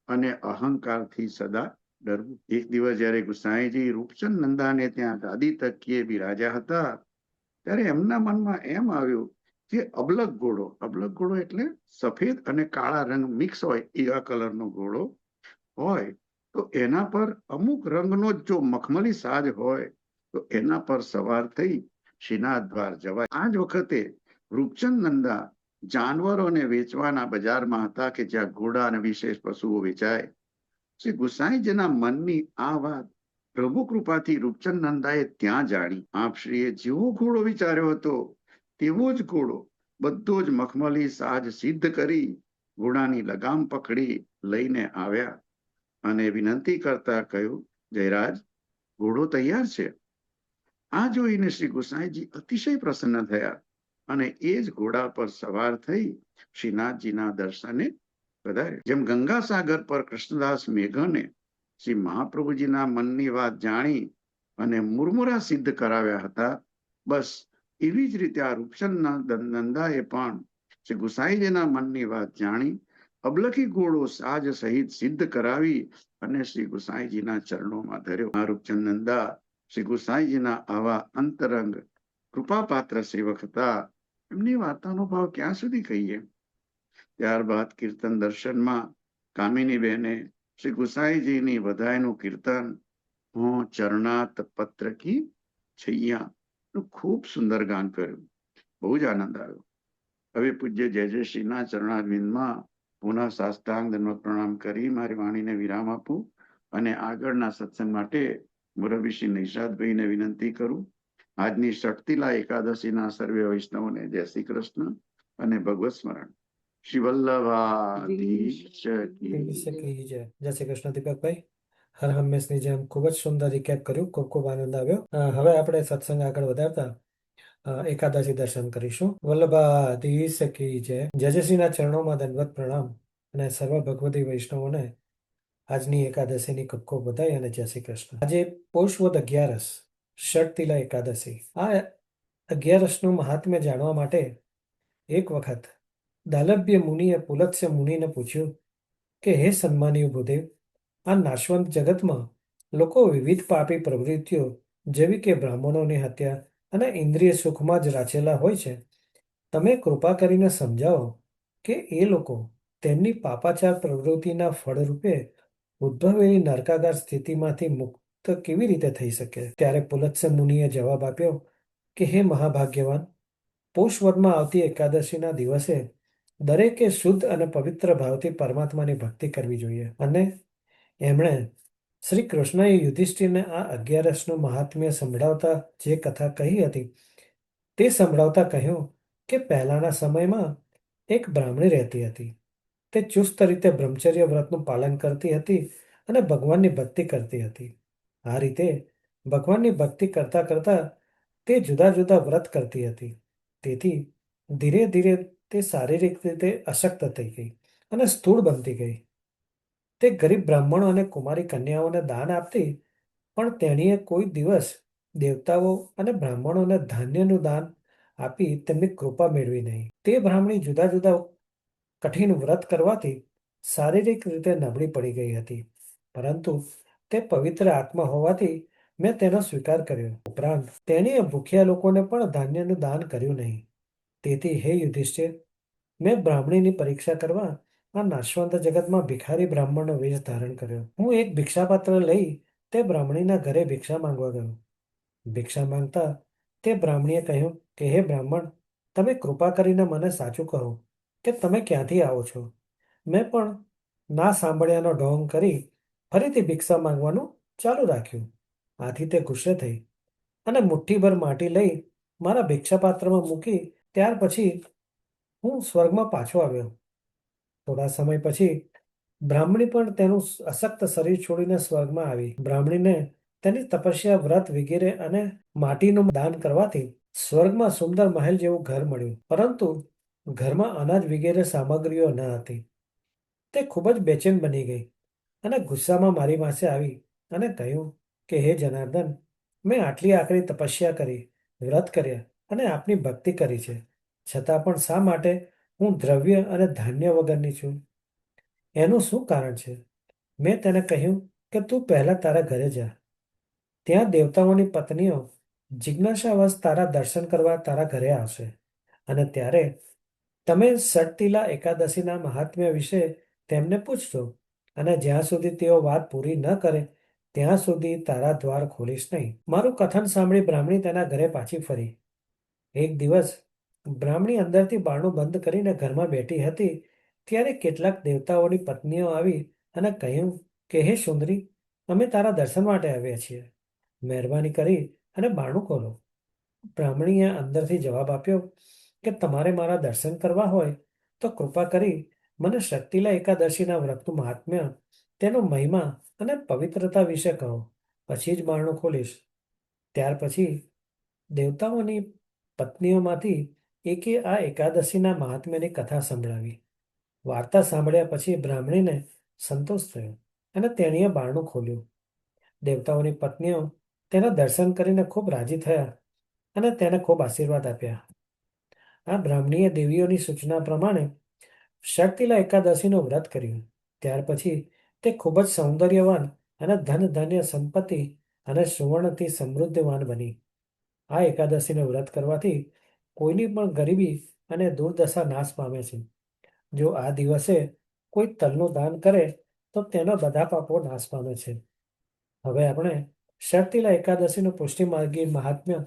અને અહંકારથી સદા ડરવું. એક દિવસ જ્યારે ગુસાઈજી રૂપચંદ નંદાને ત્યાં ગાદી તકીએ બિરાજ્યા હતા ત્યારે એમના મનમાં એમ આવ્યું કે અબલક ઘોડો એટલે સફેદ અને કાળા રંગ મિક્સ હોય એવા કલરનો ઘોડો હોય તો એના પર અમુક રંગનો જો મખમલી સાજ હોય તો એના પર સવાર થઈ શ્રીનાથ દ્વાર જવાય. આ જ વખતે રૂપચંદ નંદા જાનવરોને વેચવાના બજારમાં હતા કે જ્યાં ઘોડા અને વિશેષ પશુઓ વેચાય. શ્રી ગુસાઈજીના મનની આ વાત પ્રભુ કૃપાથી રૂપચંદ નંદાએ ત્યાં જાણી. આપશ્રીએ જેવો ઘોડો વિચાર્યો હતો તેવો જ ઘોડો બધો જ મખમલી સાજ સિદ્ધ કરી ઘોડાની લગામ પકડી લઈને આવ્યા અને વિનંતી કરતા કહ્યું, જયરાજ, ઘોડો તૈયાર છે. આ જોઈને શ્રી ગુસાઈજી અતિશય પ્રસન્ન થયા અને એ જ ઘોડા પર સવાર થઈ શ્રીનાથજીના દર્શને પધાર્યા. જેમ ગંગાસાગર પર કૃષ્ણદાસ મેઘને શ્રી મહાપ્રભુજીના મનની વાત જાણી અને મુરમુરા સિદ્ધ કરાવ્યા હતા, બસ એવી જ રીતે આ રૂપચંદ નંદાએ પણ શ્રી ગુસાઈજીના મનની વાત જાણી અબલખી ઘોડો સાજ સહિત સિદ્ધ કરાવી અને શ્રી ગુસાઈજીના ચરણોમાં ધર્યો. આ રૂપચંદ નંદા શ્રી ગુસાઈજીના આવા અંતરંગ કૃપાપાત્ર સેવક હતા. એમની વાર્તાનો ભાવ ક્યાં સુધી કહીએ. ત્યારબાદ કીર્તન દર્શનમાં કામિની બહેને શ્રી ગુસાઈજીની વધાઈનું કીર્તન હું ચરણાત પત્ર કી છૈયા નું ખૂબ સુંદર ગાન કર્યું. બહુ જ આનંદ આવ્યો. હવે પૂજ્ય જય જય શ્રીના ચરણારવિંદમાં પુનઃ સાષ્ટાંગ દંડવત પ્રણામ કરી મારી વાણીને વિરામ આપું અને આગળના સત્સંગ માટે મુરબ્બી શ્રી નિષાદભાઈને વિનંતી કરું. આજની શક્તિલા એકાદશીના સર્વે વૈષ્ણવોને જય શ્રી કૃષ્ણ અને ભગવત સ્મરણ. શ્રી વલ્લભાધીશ કી જય. જય શ્રી કૃષ્ણ દીપકભાઈ. હર હંમેશની જેમ ખૂબ જ સુંદર રિકેપ કર્યું. ખૂબ ખૂબ આનંદ આવ્યો. હવે આપણે સત્સંગ આગળ વધારતા એકાદશી દર્શન કરીશું. વલ્લભાધીશ કી જય. જયશ્રીના ચરણોમાં દંડવત પ્રણામ અને સર્વ ભગવતી વૈષ્ણવોને આજની એકાદશીની ખૂબ ખૂબ વધાઈ અને જય શ્રી કૃષ્ણ. આજે પોષવદ 11 ષટતિલા એકાદશી. આ 11નું મહાત્મ્ય જાણવા માટે એક વખત દાલભ્ય મુનિએ પુલત્સ્ય મુનિને પૂછ્યું કે હે સન્માનીય ભૂદેવ, આ નાશવંત જગતમાં લોકો વિવિધ પાપી પ્રવૃત્તિઓ જેવી કે બ્રાહ્મણોની હત્યા અને ઇન્દ્રિય સુખમાં જ રાચેલા હોય છે. તમે કૃપા કરીને સમજાવો કે એ લોકો તેમની પાપાચાર પ્રવૃત્તિના ફળરૂપે ઉદ્ભવેલી નરકાગાર સ્થિતિમાંથી મુક્ત કેવી રીતે થઈ શકે? ત્યારે પુલત્સ્ય મુનિએ જવાબ આપ્યો કે હે મહાભાગ્યવાન, પોષવદમાં આવતી એકાદશીના દિવસે દરેકે શુદ્ધ અને પવિત્ર ભાવથી પરમાત્માની ભક્તિ કરવી જોઈએ. અને એમણે શ્રી કૃષ્ણએ યુધિષ્ઠિરને આ 11નું મહાત્મ્ય સંભળાવતા જે કથા કહી હતી તે સંભળાવતા કહ્યું કે પહેલાના સમયમાં એક બ્રાહ્મણી રહેતી હતી. તે ચુસ્ત રીતે બ્રહ્મચર્ય વ્રતનું પાલન કરતી હતી અને ભગવાનની ભક્તિ કરતી હતી. આ રીતે ભગવાનની ભક્તિ કરતા કરતા તે જુદા જુદા વ્રત કરતી હતી. તેથી ધીરે ધીરે તે શારીરિક રીતે અશક્ત થઈ ગઈ અને સ્થૂળ બનતી ગઈ. તે ગરીબ બ્રાહ્મણો અને કુમારી કન્યાઓને દાન આપતી, પણ તેણીએ કોઈ દિવસ દેવતાઓ અને બ્રાહ્મણોને ધાન્યનું દાન આપી તેમની કૃપા મેળવી નહીં. તે બ્રાહ્મણી જુદા જુદા કઠિન વ્રત કરવાથી શારીરિક રીતે નબળી પડી ગઈ હતી, પરંતુ તે પવિત્ર આત્મા હોવાથી મેં તેનો સ્વીકાર કર્યો. ઉપરાંત તેણીએ ભૂખ્યા લોકોને પણ ધાન્યનું દાન કર્યું નહીં. તેથી હે યુધિષ્ઠિર, મેં બ્રાહ્મણીની પરીક્ષા કરવા આ નાશવંત જગતમાં ભિખારી બ્રાહ્મણનો વેશ ધારણ કર્યો. હું એક ભિક્ષાપાત્ર લઈ તે બ્રાહ્મણીના ઘરે ભિક્ષા માંગવા ગયો. ભિક્ષા માંગતા તે બ્રાહ્મણીએ કહ્યું કે હે બ્રાહ્મણ, તમે કૃપા કરીને મને સાચું કહો કે તમે ક્યાંથી આવો છો. મેં પણ ના સાંભળ્યાનો ઢોંગ કરી ફરીથી ભિક્ષા માંગવાનું ચાલુ રાખ્યું. આથી તે ગુસ્સે થઈ અને મુઠ્ઠીભર માટી લઈ મારા ભિક્ષાપાત્રમાં મૂકી ત્યાર પછી હું સ્વર્ગમાં પાછો આવ્યો. થોડા સમય પછી બ્રાહ્મણી પણ તેનું અશક્ત શરીર છોડીને સ્વર્ગમાં આવી. બ્રાહ્મણીને તેની તપસ્યા, વ્રત વગેરે અને માટીનું દાન કરવાથી સ્વર્ગમાં સુંદર મહેલ જેવું ઘર મળ્યું, પરંતુ ઘરમાં અનાજ વગેરે સામગ્રીઓ ન હતી. તે ખૂબ જ બેચેન બની ગઈ અને ગુસ્સામાં મારી પાસે આવી અને કહ્યું કે હે જનાર્દન, મેં આટલી આકરી તપસ્યા કરી, વ્રત કર્યા અને આપની ભક્તિ કરી છે, છતાં પણ શા માટે હું દ્રવ્ય અને ધાન્ય વગરની છું? એનું શું કારણ છે? મેં તેને કહ્યું કે તું પહેલા તારા ઘરે જા. ત્યાં દેવતાઓની પત્નીઓ જિજ્ઞાસાવશ તારા દર્શન કરવા તારા ઘરે આવશે અને ત્યારે તમે ષટતિલા એકાદશીના મહાત્મ્ય વિશે તેમને પૂછજો અને જ્યાં સુધી તેઓ વાત પૂરી ન કરે ત્યાં સુધી તારા દ્વાર ખોલીશ નહીં. મારું કથન સાંભળી બ્રાહ્મણી તેના ઘરે પાછી ફરી. એક દિવસ બ્રાહ્મણી અંદરથી બારણું બંધ કરીને ઘરમાં બેઠી હતી ત્યારે કેટલાક દેવતાઓની પત્નીઓ આવી અને કહ્યું કે હે સુંદરી, અમે તારા દર્શન માટે આવ્યા છીએ, મહેરબાની કરી અને બારણું ખોલો. બ્રાહ્મણીએ અંદરથી જવાબ આપ્યો કે તમારે મારા દર્શન કરવા હોય તો કૃપા કરી મને ષટતિલા એકાદશીના વ્રતનું મહાત્મ્ય, તેનો મહિમા અને પવિત્રતા વિશે કહો, પછી જ બારણું ખોલીશ. ત્યાર પછી દેવતાઓની પત્નીઓમાંથી એકે આ એકાદશીના મહાત્મ્યની કથા સંભળાવી. વાર્તા સાંભળ્યા પછી બ્રાહ્મણીને સંતોષ થયો અને તેણીએ બારણું ખોલ્યું. દેવતાઓની પત્નીઓ તેના દર્શન કરીને ખૂબ રાજી થયા અને તેને ખૂબ આશીર્વાદ આપ્યા. આ બ્રાહ્મણીએ દેવીઓની સૂચના પ્રમાણે ષટતિલા એકાદશીનું વ્રત કર્યું. ત્યાર પછી તે ખૂબ જ સૌંદર્યવાન અને ધન ધાન્ય સંપત્તિ અને સુવર્ણથી સમૃદ્ધવાન બની. આ એકાદશીનું વ્રત કરવાથી કોઈની પણ ગરીબી અને દુર્દશા નાશ પામે છે. જો આ દિવસે કોઈ તલનું દાન કરે તો તેના બધા પાપો નાશ પામે છે. હવે આપણે ષટતિલા એકાદશીનું પુષ્ટિમાર્ગી મહાત્મ્ય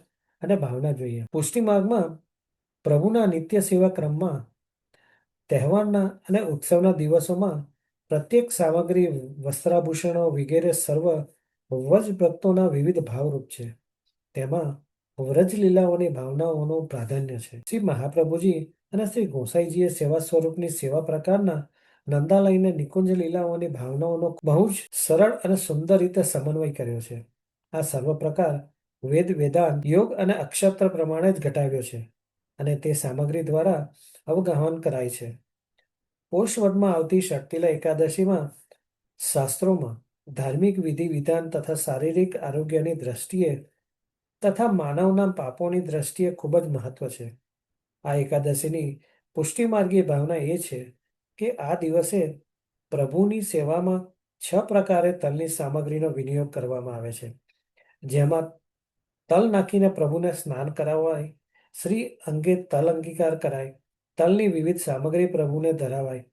અને ભાવના જોઈએ. પુષ્ટિમાર્ગમાં પ્રભુના નિત્ય સેવા ક્રમમાં તહેવારના અને ઉત્સવના દિવસોમાં પ્રત્યેક સામગ્રી, વસ્ત્રાભૂષણો વગેરે સર્વ વ્રજ ભક્તોના વિવિધ ભાવરૂપ છે. તેમાં વ્રજ લીલાઓની ભાવનાઓનું પ્રાધાન્ય છે. શ્રી મહાપ્રભુજી અને શ્રી ગોસાઈજીએ સેવા સ્વરૂપની સેવા પ્રકારના નંદાલયને નિકુંજ લીલાઓની ભાવનાઓનો બહુ જ સરળ અને સુંદર રીતે સમન્વય કર્યો છે. આ સર્વ પ્રકાર વેદ, વેદાંત, યોગ અને અક્ષત્ર પ્રમાણે જ ઘટાવ્યો છે અને તે સામગ્રી દ્વારા અવગાહન કરાય છે. પોષવદમાં આવતી ષટતિલા એકાદશીમાં શાસ્ત્રોમાં ધાર્મિક વિધિ વિધાન તથા શારીરિક આરોગ્યની દ્રષ્ટિએ તથા માનવના પાપોની દ્રષ્ટિએ ખૂબ જ મહત્વ છે. આ એકાદશીની પુષ્ટિમાર્ગી ભાવના એ છે કે આ દિવસે પ્રભુની સેવામાં 6 પ્રકારે તલની સામગ્રીનો વિનિયોગ કરવામાં આવે છે, જેમાં તલ નાખીને પ્રભુને સ્નાન કરાવાય, શ્રી અંગે તલ અંગીકાર કરાય, તલની વિવિધ સામગ્રી પ્રભુને ધરાવાય.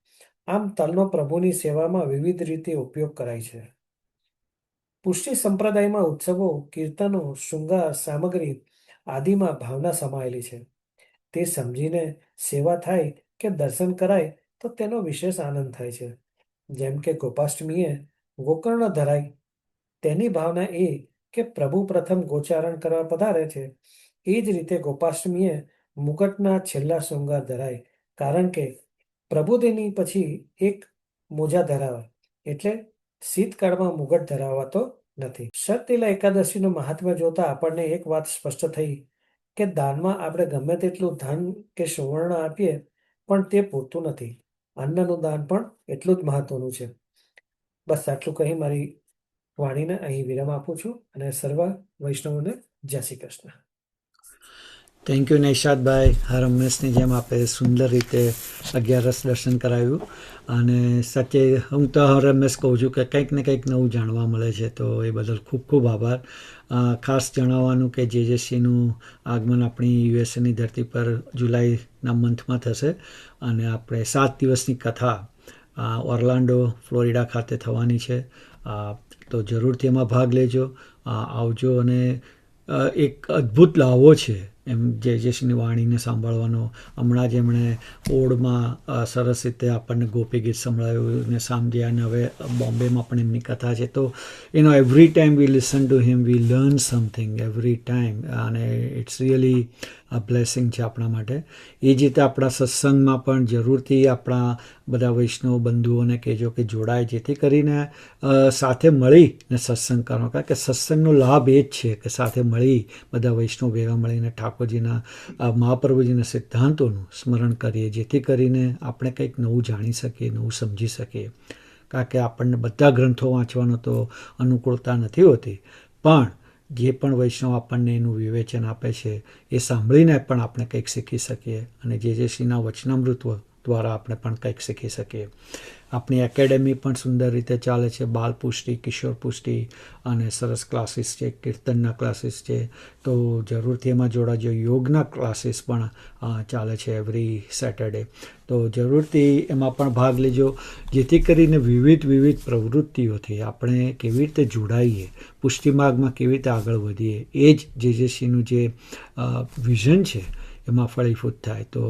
આમ તલનો પ્રભુની સેવામાં વિવિધ રીતે ઉપયોગ કરાય છે. પુષ્ટિ સંપ્રદાયમાં ઉત્સવો, કીર્તનો, શૃંગાર સામગ્રી આદિમાં ભાવના સમાયેલી છે. તે સમજીને સેવા થાય કે દર્શન કરાય તો તેનો વિશેષ આનંદ થાય છે. જેમ કે ગોપાષ્ટમીએ ગોકર્ણ ધરાય, તેની ભાવના એ કે પ્રભુ પ્રથમ ગોચારણ કરવા પધારે છે. એ જ રીતે ગોપાષ્ટમીએ મુકટના છેલ્લા શૃંગાર ધરાય, કારણ કે પ્રબોધિની પછી એક મોજા ધરાવે, એટલે શીતકાળમાં મુગટ ધરાવાતો નથી. ષટતિલા એકાદશીનું મહાત્મ્ય જોતા આપણને એક વાત સ્પષ્ટ થઈ કે દાનમાં આપણે ગમે તેટલું ધન કે સુવર્ણ આપીએ પણ તે પૂરતું નથી. અન્નનું દાન પણ એટલું જ મહત્વનું છે. બસ આટલું કહી મારી વાણીને અહીં વિરામ આપું છું અને સર્વ વૈષ્ણવોને જય શ્રી કૃષ્ણ. Thank you Naishadbhai. હર હંમેશની જેમ આપણે સુંદર રીતે 11 દર્શન કરાવ્યું અને સાચે હું તો હર હંમેશ કહું છું કે કંઈક ને કંઈક નવું જાણવા મળે છે, તો એ બદલ ખૂબ ખૂબ આભાર. ખાસ જણાવવાનું કે જેજેસીનું આગમન આપણી યુએસએની ધરતી પર જુલાઈના મંથમાં થશે અને આપણે 7 દિવસની કથા ઓર્લાન્ડો, ફ્લોરિડા ખાતે થવાની છે તો જરૂરથી એમાં ભાગ લેજો, આવજો. અને એક અદ્ભુત લાવો છે એમ જયજયસિંહની વાણીને સાંભળવાનો. હમણાં જ એમણે ઓળમાં સરસ રીતે આપણને ગોપી ગીત સંભળાવ્યું ને સાંભળ્યા, અને હવે બોમ્બેમાં પણ એમની કથા છે. તો every time V listen to him we learn something every time, અને ઇટ્સ રિયલી આ બ્લેસિંગ છે આપણા માટે. એ જ રીતે આપણા સત્સંગમાં પણ જરૂરથી આપણા બધા વૈષ્ણવ બંધુઓને કહેજો કે જોડાય, જેથી કરીને સાથે મળીને સત્સંગ કરો. કારણ કે સત્સંગનો લાભ એ જ છે કે સાથે મળી બધા વૈષ્ણવ ભેગા મળીને ઠાકોરજીના મહાપ્રભુજીના સિદ્ધાંતોનું સ્મરણ કરીએ, જેથી કરીને આપણે કંઈક નવું જાણી શકીએ, નવું સમજી શકીએ. કારણ કે આપણને બધા ગ્રંથો વાંચવાનો તો અનુકૂળતા નથી હોતી, પણ જે પણ વૈષ્ણવ આપણને એનું વિવેચન આપે છે એ સાંભળીને પણ આપણે કંઈક શીખી શકીએ, અને જયજયસિંહના વચનામૃત દ્વારા આપણે પણ કંઈક શીખી શકીએ. આપણી એકેડેમી પણ સુંદર રીતે ચાલે છે, બાલ પુષ્ટિ, કિશોર પુષ્ટિ, અને સરસ ક્લાસીસ છે, કીર્તનના ક્લાસીસ છે. તો જરૂરથી એમાં જોડાજો. યોગના ક્લાસીસ પણ ચાલે છે એવરી સેટરડે. તો જરૂરથી એમાં પણ ભાગ લેજો, જેથી કરીને વિવિધ પ્રવૃત્તિઓથી આપણે કેવી રીતે જોડાઈએ, પુષ્ટિ માર્ગમાં કેવી રીતે આગળ વધીએ, એ જ જયજયસિંહનું જે વિઝન છે એમાં ફળીભૂત થાય. તો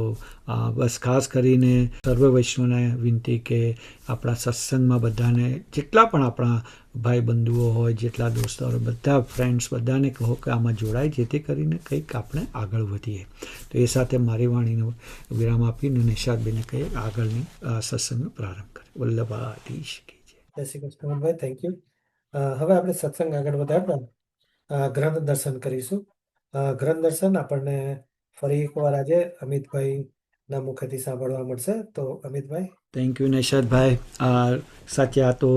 બસ ખાસ કરીને સર્વ વૈષ્ણવને વિનંતી કે આપણા સત્સંગમાં બધાને, જેટલા પણ આપણા ભાઈ બંધુઓ હોય, જેટલા દોસ્તો, બધા ફ્રેન્ડ્સ, બધાને કહો કે આમાં જોડાય, જેથી કરીને કંઈક આપણે આગળ વધીએ. તો એ સાથે મારી વાણીનો વિરામ આપીને નિશાદબેને કહીએ આગળની સત્સંગનો પ્રારંભ કરીએ. વલ્લભાધીશ કી જય. જય શ્રી કૃષ્ણ ભાઈ, થેન્ક યુ. હવે આપણે સત્સંગ આગળ વધારતા ગ્રંથ દર્શન કરીશું. ગ્રંથ દર્શન આપણને ફરી એકવાર આજે અમિતભાઈના મુખેથી સાંભળવા મળશે. તો અમિતભાઈ. Thank you નિશાદભાઈ. સાચે આ તો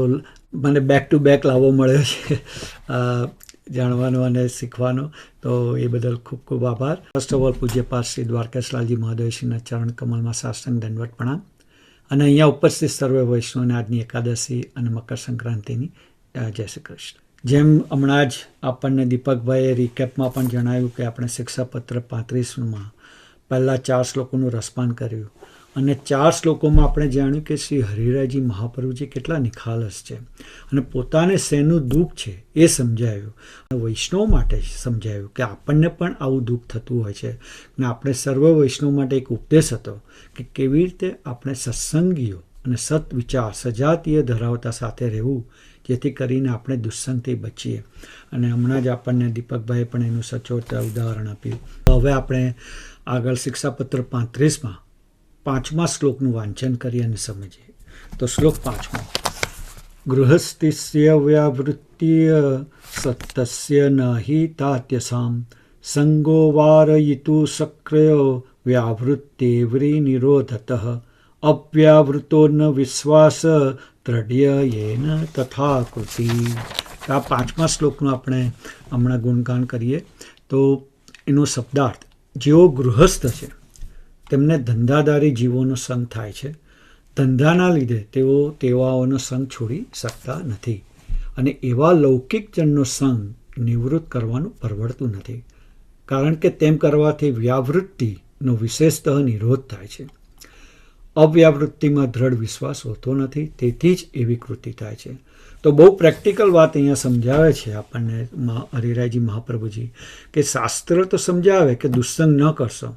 મને બેક ટુ બેક લાવવો મળ્યો છે જાણવાનો અને શીખવાનો. તો એ બદલ ખૂબ ખૂબ આભાર. ફર્સ્ટ ઓફ ઓલ પૂજ્યપાદ શ્રી દ્વારકેશલાલજી મહોદયશ્રીના ચરણ કમલમાં સાષ્ટાંગ દંડવત પ્રણામ. અને અહીંયા ઉપસ્થિત સર્વે વૈષ્ણવને આજની એકાદશી અને મકર સંક્રાંતિની જય શ્રી કૃષ્ણ. જેમ હમણાં જ આપણને દીપકભાઈએ રિકેપમાં પણ જણાવ્યું કે આપણે શિક્ષાપત્ર 35માં પહેલાં 4 શ્લોકોનું રસપાન કર્યું, અને 4 શ્લોકોમાં આપણે જાણ્યું કે શ્રી હરિરાયજી મહાપ્રભુજી કેટલા નિખાલસ છે, અને પોતાને શેનું દુઃખ છે એ સમજાવ્યું. વૈષ્ણવ માટે સમજાવ્યું કે આપણને પણ આવું દુઃખ થતું હોય છે, અને આપણે સર્વ વૈષ્ણવ માટે એક ઉપદેશ હતો કે કેવી રીતે આપણે સત્સંગીઓ અને સત્વિચાર સજાતીય ધરાવતા સાથે રહેવું, જેથી કરીને આપણે દુસ્સંગથી બચીએ. અને હમણાં જ આપણને દીપકભાઈએ પણ એનું સચોટ ઉદાહરણ આપ્યું. હવે આપણે આગળ શિક્ષાપત્ર 35માં 5મા શ્લોકનું વાંચન કરીએ અને સમજીએ. તો શ્લોક 5મો. ગૃહસ્થિસ્ય વ્યાવૃત્તિય સત્તસ્ય નહિ તાત્યસામ સંગો વારયિતુ સક્રયો વ્યાવૃત્તિવરી નિરોધતઃ અવ્યાવૃતો ન વિશ્વાસ દ્રઢ્ય યેન તથા કૃતિ. આ 5મા શ્લોકનું આપણે હમણાં ગુણગાન કરીએ. તો એનો શબ્દાર્થ, જેઓ ગૃહસ્થ છે તેમને ધંધાદારી જીવોનો સંગ થાય છે. ધંધાના લીધે તેઓ તેવાઓનો સંગ છોડી શકતા નથી, અને એવા લૌકિક જનનો સંગ નિવૃત્ત કરવાનું પરવડતું નથી, કારણ કે તેમ કરવાથી વ્યાવૃત્તિનો વિશેષતઃ નિરોધ થાય છે. અવ્યાવૃત્તિમાં દ્રઢ વિશ્વાસ હોતો નથી, તેથી જ એવી કૃતિ થાય છે. તો બહુ પ્રેક્ટિકલ વાત અહીંયા સમજાવે છે આપણને હરિરાયજી મહાપ્રભુજી, કે શાસ્ત્ર તો સમજાવે કે દુસ્સંગ ન કરશો,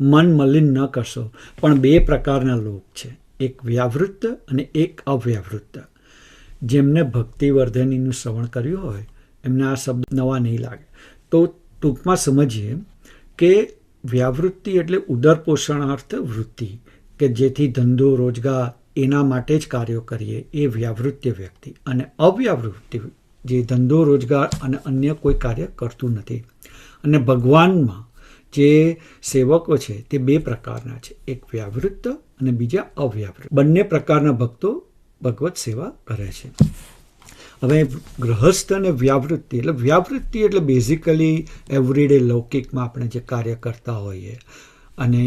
મન મલિન ન કરશો, પણ 2 પ્રકારના લોક છે, એક વ્યાવૃત્ત અને એક અવ્યાવૃત્ત. જેમને ભક્તિવર્ધનીનું શ્રવણ કર્યું હોય એમને આ શબ્દ નવા નહીં લાગે. તો ટૂંકમાં સમજીએ કે વ્યાવૃત્તિ એટલે ઉદર પોષણાર્થ વૃત્તિ, કે જેથી ધંધો રોજગાર એના માટે જ કાર્યો કરીએ, એ વ્યાવૃત્ય વ્યક્તિ. અને અવ્યાવૃત્તિ જે ધંધો રોજગાર અને અન્ય કોઈ કાર્ય કરતું નથી. અને ભગવાનમાં જે સેવકો છે તે 2 પ્રકારના છે, એક વ્યાવૃત્ત અને બીજા અવ્યાવૃત્ત. બંને પ્રકારના ભક્તો ભગવત સેવા કરે છે. હવે ગૃહસ્થ અને વ્યાવૃત્તિ એટલે બેઝિકલી એવરીડે લૌકિકમાં આપણે જે કાર્ય કરતા હોઈએ, અને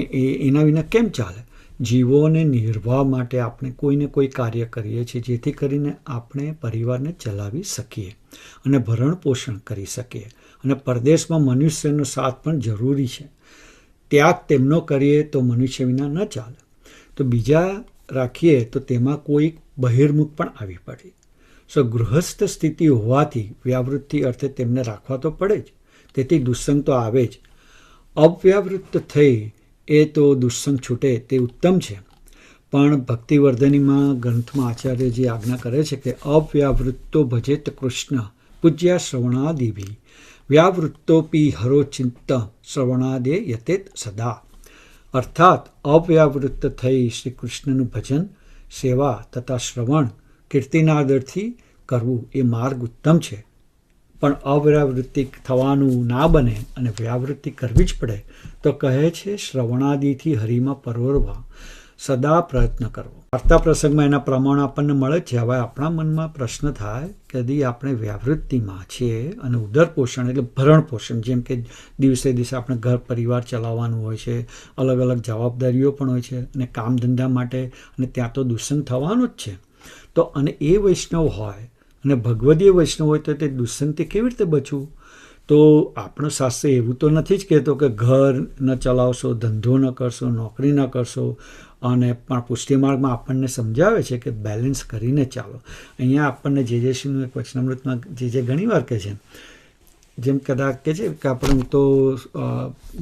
એના વિના કેમ ચાલે. જીવોને નિર્વાહ માટે આપણે કોઈને કોઈ કાર્ય કરીએ છીએ, જેથી કરીને આપણે પરિવારને ચલાવી શકીએ અને ભરણ પોષણ કરી શકીએ. અને પરદેશમાં મનુષ્યનો સાથ પણ જરૂરી છે. ત્યાગ તેમનો કરીએ તો મનુષ્ય વિના ન ચાલે. તો બીજા રાખીએ તો તેમાં કોઈ બહિર્મુખ પણ આવી પડે. સો ગૃહસ્થ સ્થિતિ હોવાથી વ્યાવૃત્તિ અર્થે તેમને રાખવા તો પડે જ, તેથી દુસ્સંગ તો આવે જ. અવ્યાવૃત્ત થઈ એ તો દુસ્સંગ છૂટે તે ઉત્તમ છે. પણ ભક્તિવર્ધનીમાં ગ્રંથમાં આચાર્યજી આજ્ઞા કરે છે કે અવ્યાવૃત્તો ભજેત કૃષ્ણ પૂજ્યા શ્રવણાદિભી વ્યાવૃત્તોપી હરો ચિંત શ્રવણાદે યતેત સદા. અર્થાત અવ્યાવૃત્ત થઈ શ્રી કૃષ્ણનું ભજન, સેવા તથા શ્રવણ કીર્તિનાદરથી કરવું એ માર્ગ ઉત્તમ છે. પણ અવ્યાવૃત્તિ થવાનું ના બને અને વ્યાવૃત્તિ કરવી જ પડે તો કહે છે શ્રવણાદિથી હરિમાં પરવરવા સદા પ્રયત્ન કરવો. વાર્તા પ્રસંગમાં એના પ્રમાણ આપણને મળે છે. હવે આપણા મનમાં પ્રશ્ન થાય કે यदि આપણે વ્યાવૃત્તિમાં છીએ અને ઉદર પોષણ એટલે ભરણ પોષણ, જેમ કે દિવસે દિવસે આપણે ઘર પરિવાર ચલાવવાનું હોય છે, અલગ અલગ જવાબદારીઓ પણ હોય છે અને કામ ધંધા માટે, અને ત્યાં તો દુસ્સંગ થવાનું જ છે. તો અને એ વૈષ્ણવ હોય અને ભગવદીય વૈષ્ણવ હોય તો તે દુસ્સંગથી કેવી રીતે બચવું? તો આપણો શાસ્ત્ર એવું તો નથી જ કહેતો કે ઘર ન ચલાવશો, ધંધો ન કરશો, નોકરી ન કરશો, અને પણ પુષ્ટિ માર્ગમાં આપણને સમજાવે છે કે બેલેન્સ કરીને ચાલો. અહીંયા આપણને જેજેશ્રીનું એક વચનામૃતમાં જે ઘણી વાર કહે છે, જેમ કદાચ કહે છે કે આપણે તો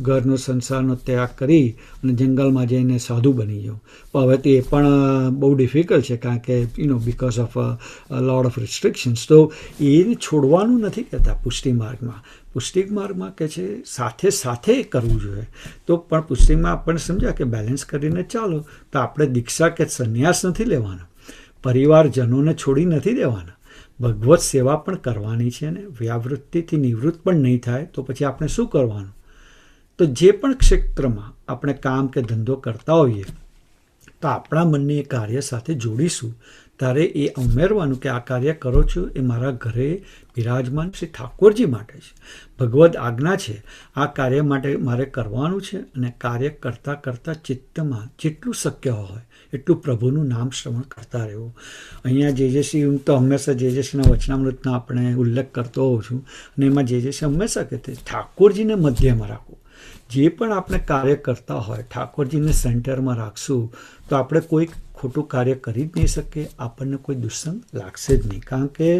ઘરનો સંસારનો ત્યાગ કરી અને જંગલમાં જઈને સાધુ બની જાઉં. પણ હવે તો એ પણ બહુ ડિફિકલ્ટ છે, કારણ કે because of lot of restrictions. તો એને છોડવાનું નથી કહેતા પુષ્ટિ માર્ગમાં. પુષ્ટિ માર્ગમાં કહે છે સાથે સાથે કરવું જોઈએ. તો પણ પુષ્ટિમાં આપણને સમજ્યા કે બેલેન્સ કરીને ચાલો. તો આપણે દીક્ષા કે સંન્યાસ નથી લેવાના, પરિવારજનોને છોડી નથી દેવાના, ભગવત સેવા પણ કરવાની છે. ને વ્યાવૃત્તિથી નિવૃત્ત પણ નહીં થાય તો પછી આપણે શું કરવાનું? તો જે પણ ક્ષેત્રમાં આપણે કામ કે ધંધો કરતા હોઈએ તો આપણા મનને એ કાર્ય સાથે જોડીશું ત્યારે એ ઉમેરવાનું કે આ કાર્ય કરો છો એ મારા ઘરે બિરાજમાન શ્રી ઠાકોરજી માટે છે, ભગવદ આજ્ઞા છે, આ કાર્ય માટે મારે કરવાનું છે. અને કાર્ય કરતાં કરતાં ચિત્તમાં જેટલું શક્ય હોય એટલું પ્રભુનું નામ શ્રવણ કરતા રહેવું. અહીંયા જેજેશ્રી, હું તો હંમેશા જેજેશ્રીના વચનામૃતના આપણે ઉલ્લેખ કરતો હોઉં છું, અને એમાં જેજેશ્રી હંમેશા કહેતે ઠાકોરજીને મધ્યમાં રાખવું. જે પણ આપણે કાર્ય કરતા હોય ઠાકોરજીને સેન્ટરમાં રાખશું તો આપણે કોઈ ખોટું કાર્ય કરી જ નહીં શકીએ, આપણને કોઈ દુસ્સંગ લાગશે જ નહીં. કારણ કે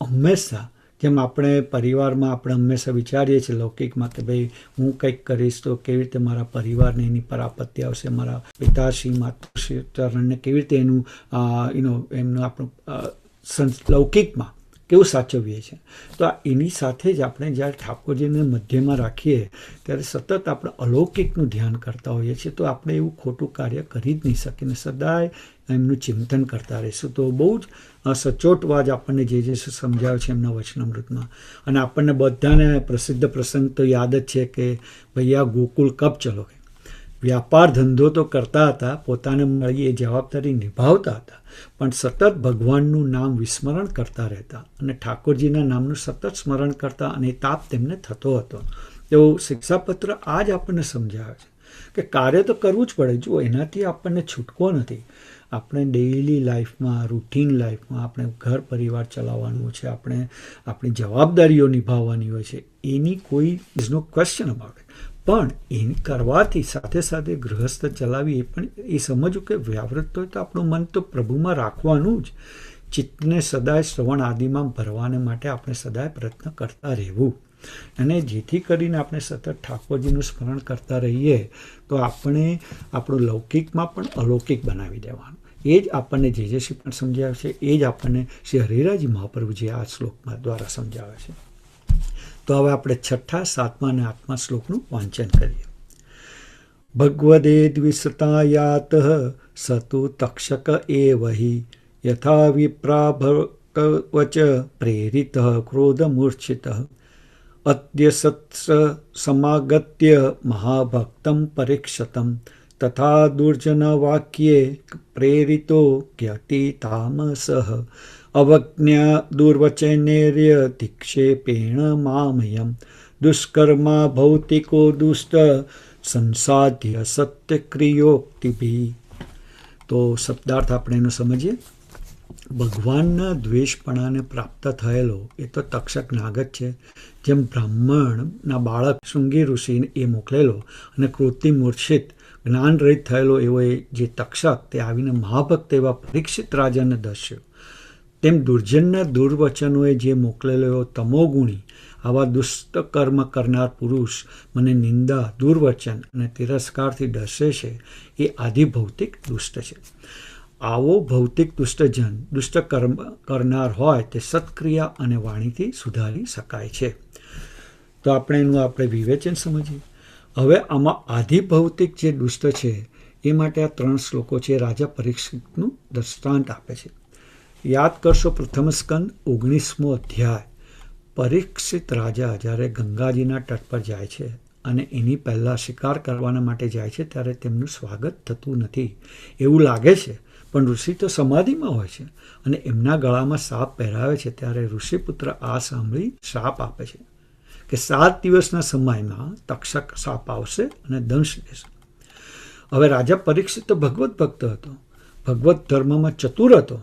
હંમેશા જેમ આપણે પરિવારમાં આપણે હંમેશા વિચારીએ છીએ લૌકિકમાં કે ભાઈ હું કંઈક કરીશ તો કેવી રીતે મારા પરિવારને એની પર આપત્તિ આવશે, મારા પિતાશ્રી માતાશ્રી ચરણને કેવી રીતે એનું એમનું આપણું લૌકિકમાં કેવું સાચવીએ છીએ. તો એની સાથે જ આપણે જ્યારે ઠાકોરજીને મધ્યમાં રાખીએ ત્યારે સતત આપણે અલૌકિકનું ધ્યાન કરતા હોઈએ છીએ. તો આપણે એવું ખોટું કાર્ય કરી જ નહીં શકીએ, સદાય એમનું ચિંતન કરતા રહીશું. તો બહુ જ સચોટ વાત આપણને જે સમજાવે છે એમના વચનામૃતમાં. અને આપણને બધાને પ્રસિદ્ધ પ્રસંગ તો યાદ જ છે કે ભૈયા ગોકુલ કબ ચલો. વ્યાપાર ધંધો તો કરતા હતા, પોતાને મળી એ જવાબદારી નિભાવતા હતા, પણ સતત ભગવાનનું નામ વિસ્મરણ કરતા રહેતા અને ઠાકોરજીના નામનું સતત સ્મરણ કરતા, અને તાપ તેમને થતો હતો. તો શિક્ષાપત્ર આ જ આપણને સમજાવે છે કે કાર્ય તો કરવું જ પડે. જો એનાથી આપણને છૂટકો નથી. આપણે ડેઇલી લાઈફમાં, રૂટીન લાઈફમાં આપણે ઘર પરિવાર ચલાવવાનું છે, આપણે આપણી જવાબદારીઓ નિભાવવાની હોય છે, એની કોઈ is no question about it. પણ એ કરવાથી સાથે સાથે ગૃહસ્થ ચલાવી એ પણ એ સમજવું કે વ્યાવૃત્ત હોય તો આપણું મન તો પ્રભુમાં રાખવાનું જ. ચિત્તને સદાય શ્રવણ આદિમાં ભરવાને માટે આપણે સદાય પ્રયત્ન કરતા રહેવું. અને જેથી કરીને આપણે સતત ઠાકોરજીનું સ્મરણ કરતા રહીએ તો આપણે આપણું લૌકિકમાં પણ અલૌકિક બનાવી દેવાનું. એ જ આપણને જેજેશ્રી પણ સમજાવે છે, એ જ આપણને શ્રી હરિરાજી મહાપ્રભુજી આ શ્લોકમાં દ્વારા સમજાવે છે. તો હવે આપણે 6, 7 અને 8મા શ્લોકનું વાંચન કરીએ. ભગવદે દ્વિષતાયાત સતુ તક્ષક એવ હિ યથા વિપ્રાભવચ પ્રેરિત ક્રોધમૂર્છિત અદ્ય સત્સ સમાગત્ય મહાભક્તમ પરીક્ષતમ તથા દુર્જન વાક્યે પ્રેરિતો જ્ઞતિ તામસઃ અવજ્ઞા દુર્વચનેર્ય દિક્ષેપેણ મામયમ દુષ્કર્મા ભૌતિકો દુષ્ટ સંસાધ્ય સત્યક્રિયોક્તિભી. તો શબ્દાર્થ આપણે એનો સમજીએ. ભગવાનના દ્વેષપણાને પ્રાપ્ત થયેલો એ તો તક્ષક નાગ જ છે. જેમ બ્રાહ્મણના બાળક શૃંગી ઋષિને એ મોકલેલો અને ક્રોધથી મૂર્છિત જ્ઞાન રહિત થયેલો એવો એ જે તક્ષક તે આવીને મહાભક્ત એવા પરીક્ષિત રાજાને દસ્યો. તેમ દુર્જનના દુર્વચનોએ જે મોકલેલો એવો તમોગુણી આવા દુષ્ટ કર્મ કરનાર પુરુષ મને નિંદા, દુર્વચન અને તિરસ્કારથી ડસે છે એ આદિ ભૌતિક દુષ્ટ છે. આવો ભૌતિક દુષ્ટજન દુષ્ટ કર્મ કરનાર હોય તે સત્ક્રિયા અને વાણીથી સુધારી શકાય છે. તો આપણે વિવેચન સમજીએ. હવે આમાં આદિ ભૌતિક જે દુષ્ટ છે એ માટે આ 3 શ્લોકો છે રાજા પરીક્ષિતનું દ્રષ્ટાંત આપે છે. યાદ કરશો પ્રથમ સ્કંદ 19મો અધ્યાય. પરીક્ષિત રાજા જ્યારે ગંગાજીના તટ પર જાય છે અને એની પહેલાં શિકાર કરવાના માટે જાય છે ત્યારે તેમનું સ્વાગત થતું નથી. એવું લાગે છે, પણ ઋષિ તો સમાધિમાં હોય છે અને એમના ગળામાં સાપ પહેરાવે છે. ત્યારે ઋષિપુત્ર આ સાંભળી શાપ આપે છે કે 7 દિવસના સમયમાં તક્ષક સાપ આવશે અને દંશ દેશે. હવે રાજા પરીક્ષિત તો ભગવત ભક્ત હતો, ભગવત ધર્મમાં ચતુર હતો.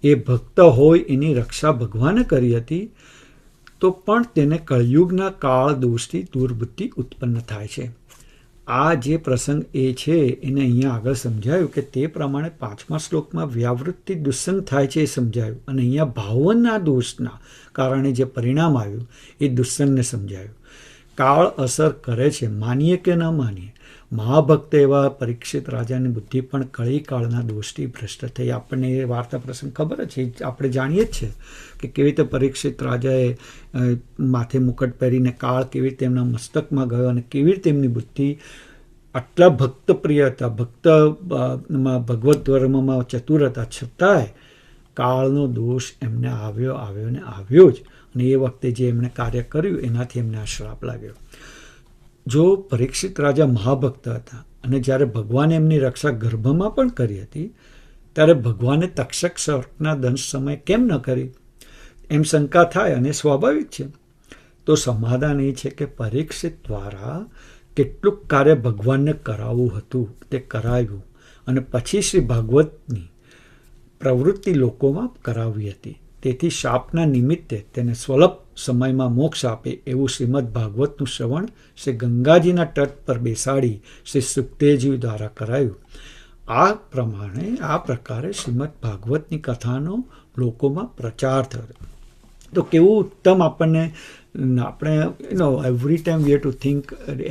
એ ભક્ત હોય એની રક્ષા ભગવાને કરી હતી, તો પણ તેને કળયુગના કાળ દોષથી દુર્બુદ્ધિ ઉત્પન્ન થાય છે. આ જે પ્રસંગ એ છે એને અહીંયા આગળ સમજાયું કે તે પ્રમાણે 5મા શ્લોકમાં વ્યાવૃત્તિ દુસ્સંગ થાય છે એ સમજાયું, અને અહીંયા ભાવના દોષના કારણે જે પરિણામ આવ્યું એ દુસ્સંગને સમજાયું. કાળ અસર કરે છે, માનીએ કે ન માનીએ. મહાભક્ત એવા પરીક્ષિત રાજાની બુદ્ધિ પણ કળી કાળના દોષથી ભ્રષ્ટ થઈ. આપણને એ વાર્તા પ્રસંગ ખબર જ છે, આપણે જાણીએ જ છે કે કેવી રીતે પરીક્ષિત રાજાએ માથે મુકટ પહેરીને કાળ કેવી રીતે એમના મસ્તકમાં ગયો અને કેવી રીતે એમની બુદ્ધિ આટલા ભક્તપ્રિય હતા, ભગવત ધર્મમાં ચતુર હતા, છતાંય કાળનો દોષ એમને આવ્યો જ. અને એ વખતે જે એમણે કાર્ય કર્યું એનાથી એમને આ શ્રાપ લાગ્યો. જો પરીક્ષિત રાજા મહાભક્ત હતા અને જ્યારે ભગવાને એમની રક્ષા ગર્ભમાં પણ કરી હતી, ત્યારે ભગવાને તક્ષક સર્પના દંશ સમય કેમ ન કરી? એમ શંકા થાય, અને સ્વાભાવિક છે. તો સમાધાન એ છે કે પરીક્ષિત દ્વારા કેટલુંક કાર્ય ભગવાનને કરાવવું હતું તે કરાવ્યું, અને પછી શ્રી ભાગવતની પ્રવૃત્તિ લોકોમાં કરાવી હતી. તેથી શાપના નિમિત્તે તેને સ્વલ્પ સમયમાં મોક્ષ આપે એવું શ્રીમદ ભાગવતનું શ્રવણ શ્રી ગંગાજીના તટ પર બેસાડી શ્રી સુખદેવજી દ્વારા કરાયું. આ પ્રકારે શ્રીમદ ભાગવતની કથાનો લોકોમાં પ્રચાર થયો. તો કેવું ઉત્તમ આપણે every time we have to think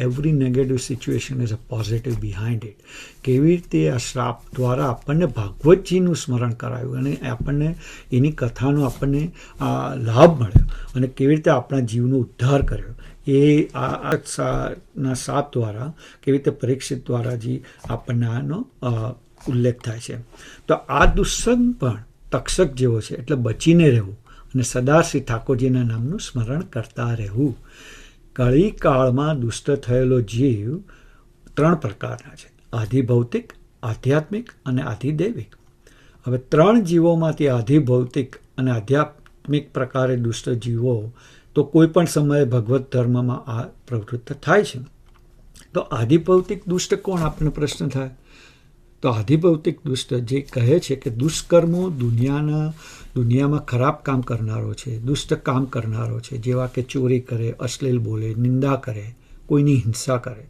every negative situation is a positive behind it. કેવી રીતે આ શ્રાપ દ્વારા આપણને ભાગવતજીનું સ્મરણ કરાયું અને આપણને એની કથાનો આપણને લાભ મળ્યો, અને કેવી રીતે આપણા જીવનો ઉદ્ધાર કર્યો એ ના સાપ દ્વારા કેવી રીતે પરીક્ષિત દ્વારાજી આપણને આનો ઉલ્લેખ થાય છે. તો આ દુસ્સંગ પણ તક્ષક જેવો છે, એટલે બચીને રહેવું અને સદા શ્રી ઠાકોરજીના નામનું સ્મરણ કરતા રહેવું. કળી કાળમાં દુષ્ટ થયેલો જીવ 3 પ્રકારના છે: આધિભૌતિક, આધ્યાત્મિક અને આધિદૈવિક. હવે 3 જીવોમાંથી આધિભૌતિક અને આધ્યાત્મિક પ્રકારે દુષ્ટ જીવો તો કોઈ પણ સમયે ભગવત ધર્મમાં આ પ્રવૃત્ત થાય છે. તો આધિભૌતિક દુષ્ટ કોણ? આપણને પ્રશ્ન થાય. તો આધિભૌતિક દુષ્ટ જે કહે છે કે દુષ્કર્મો દુનિયામાં ખરાબ કામ કરનારો છે, દુષ્ટ કામ કરનારો છે, જેવા કે ચોરી કરે, અશ્લીલ બોલે, નિંદા કરે, કોઈની હિંસા કરે,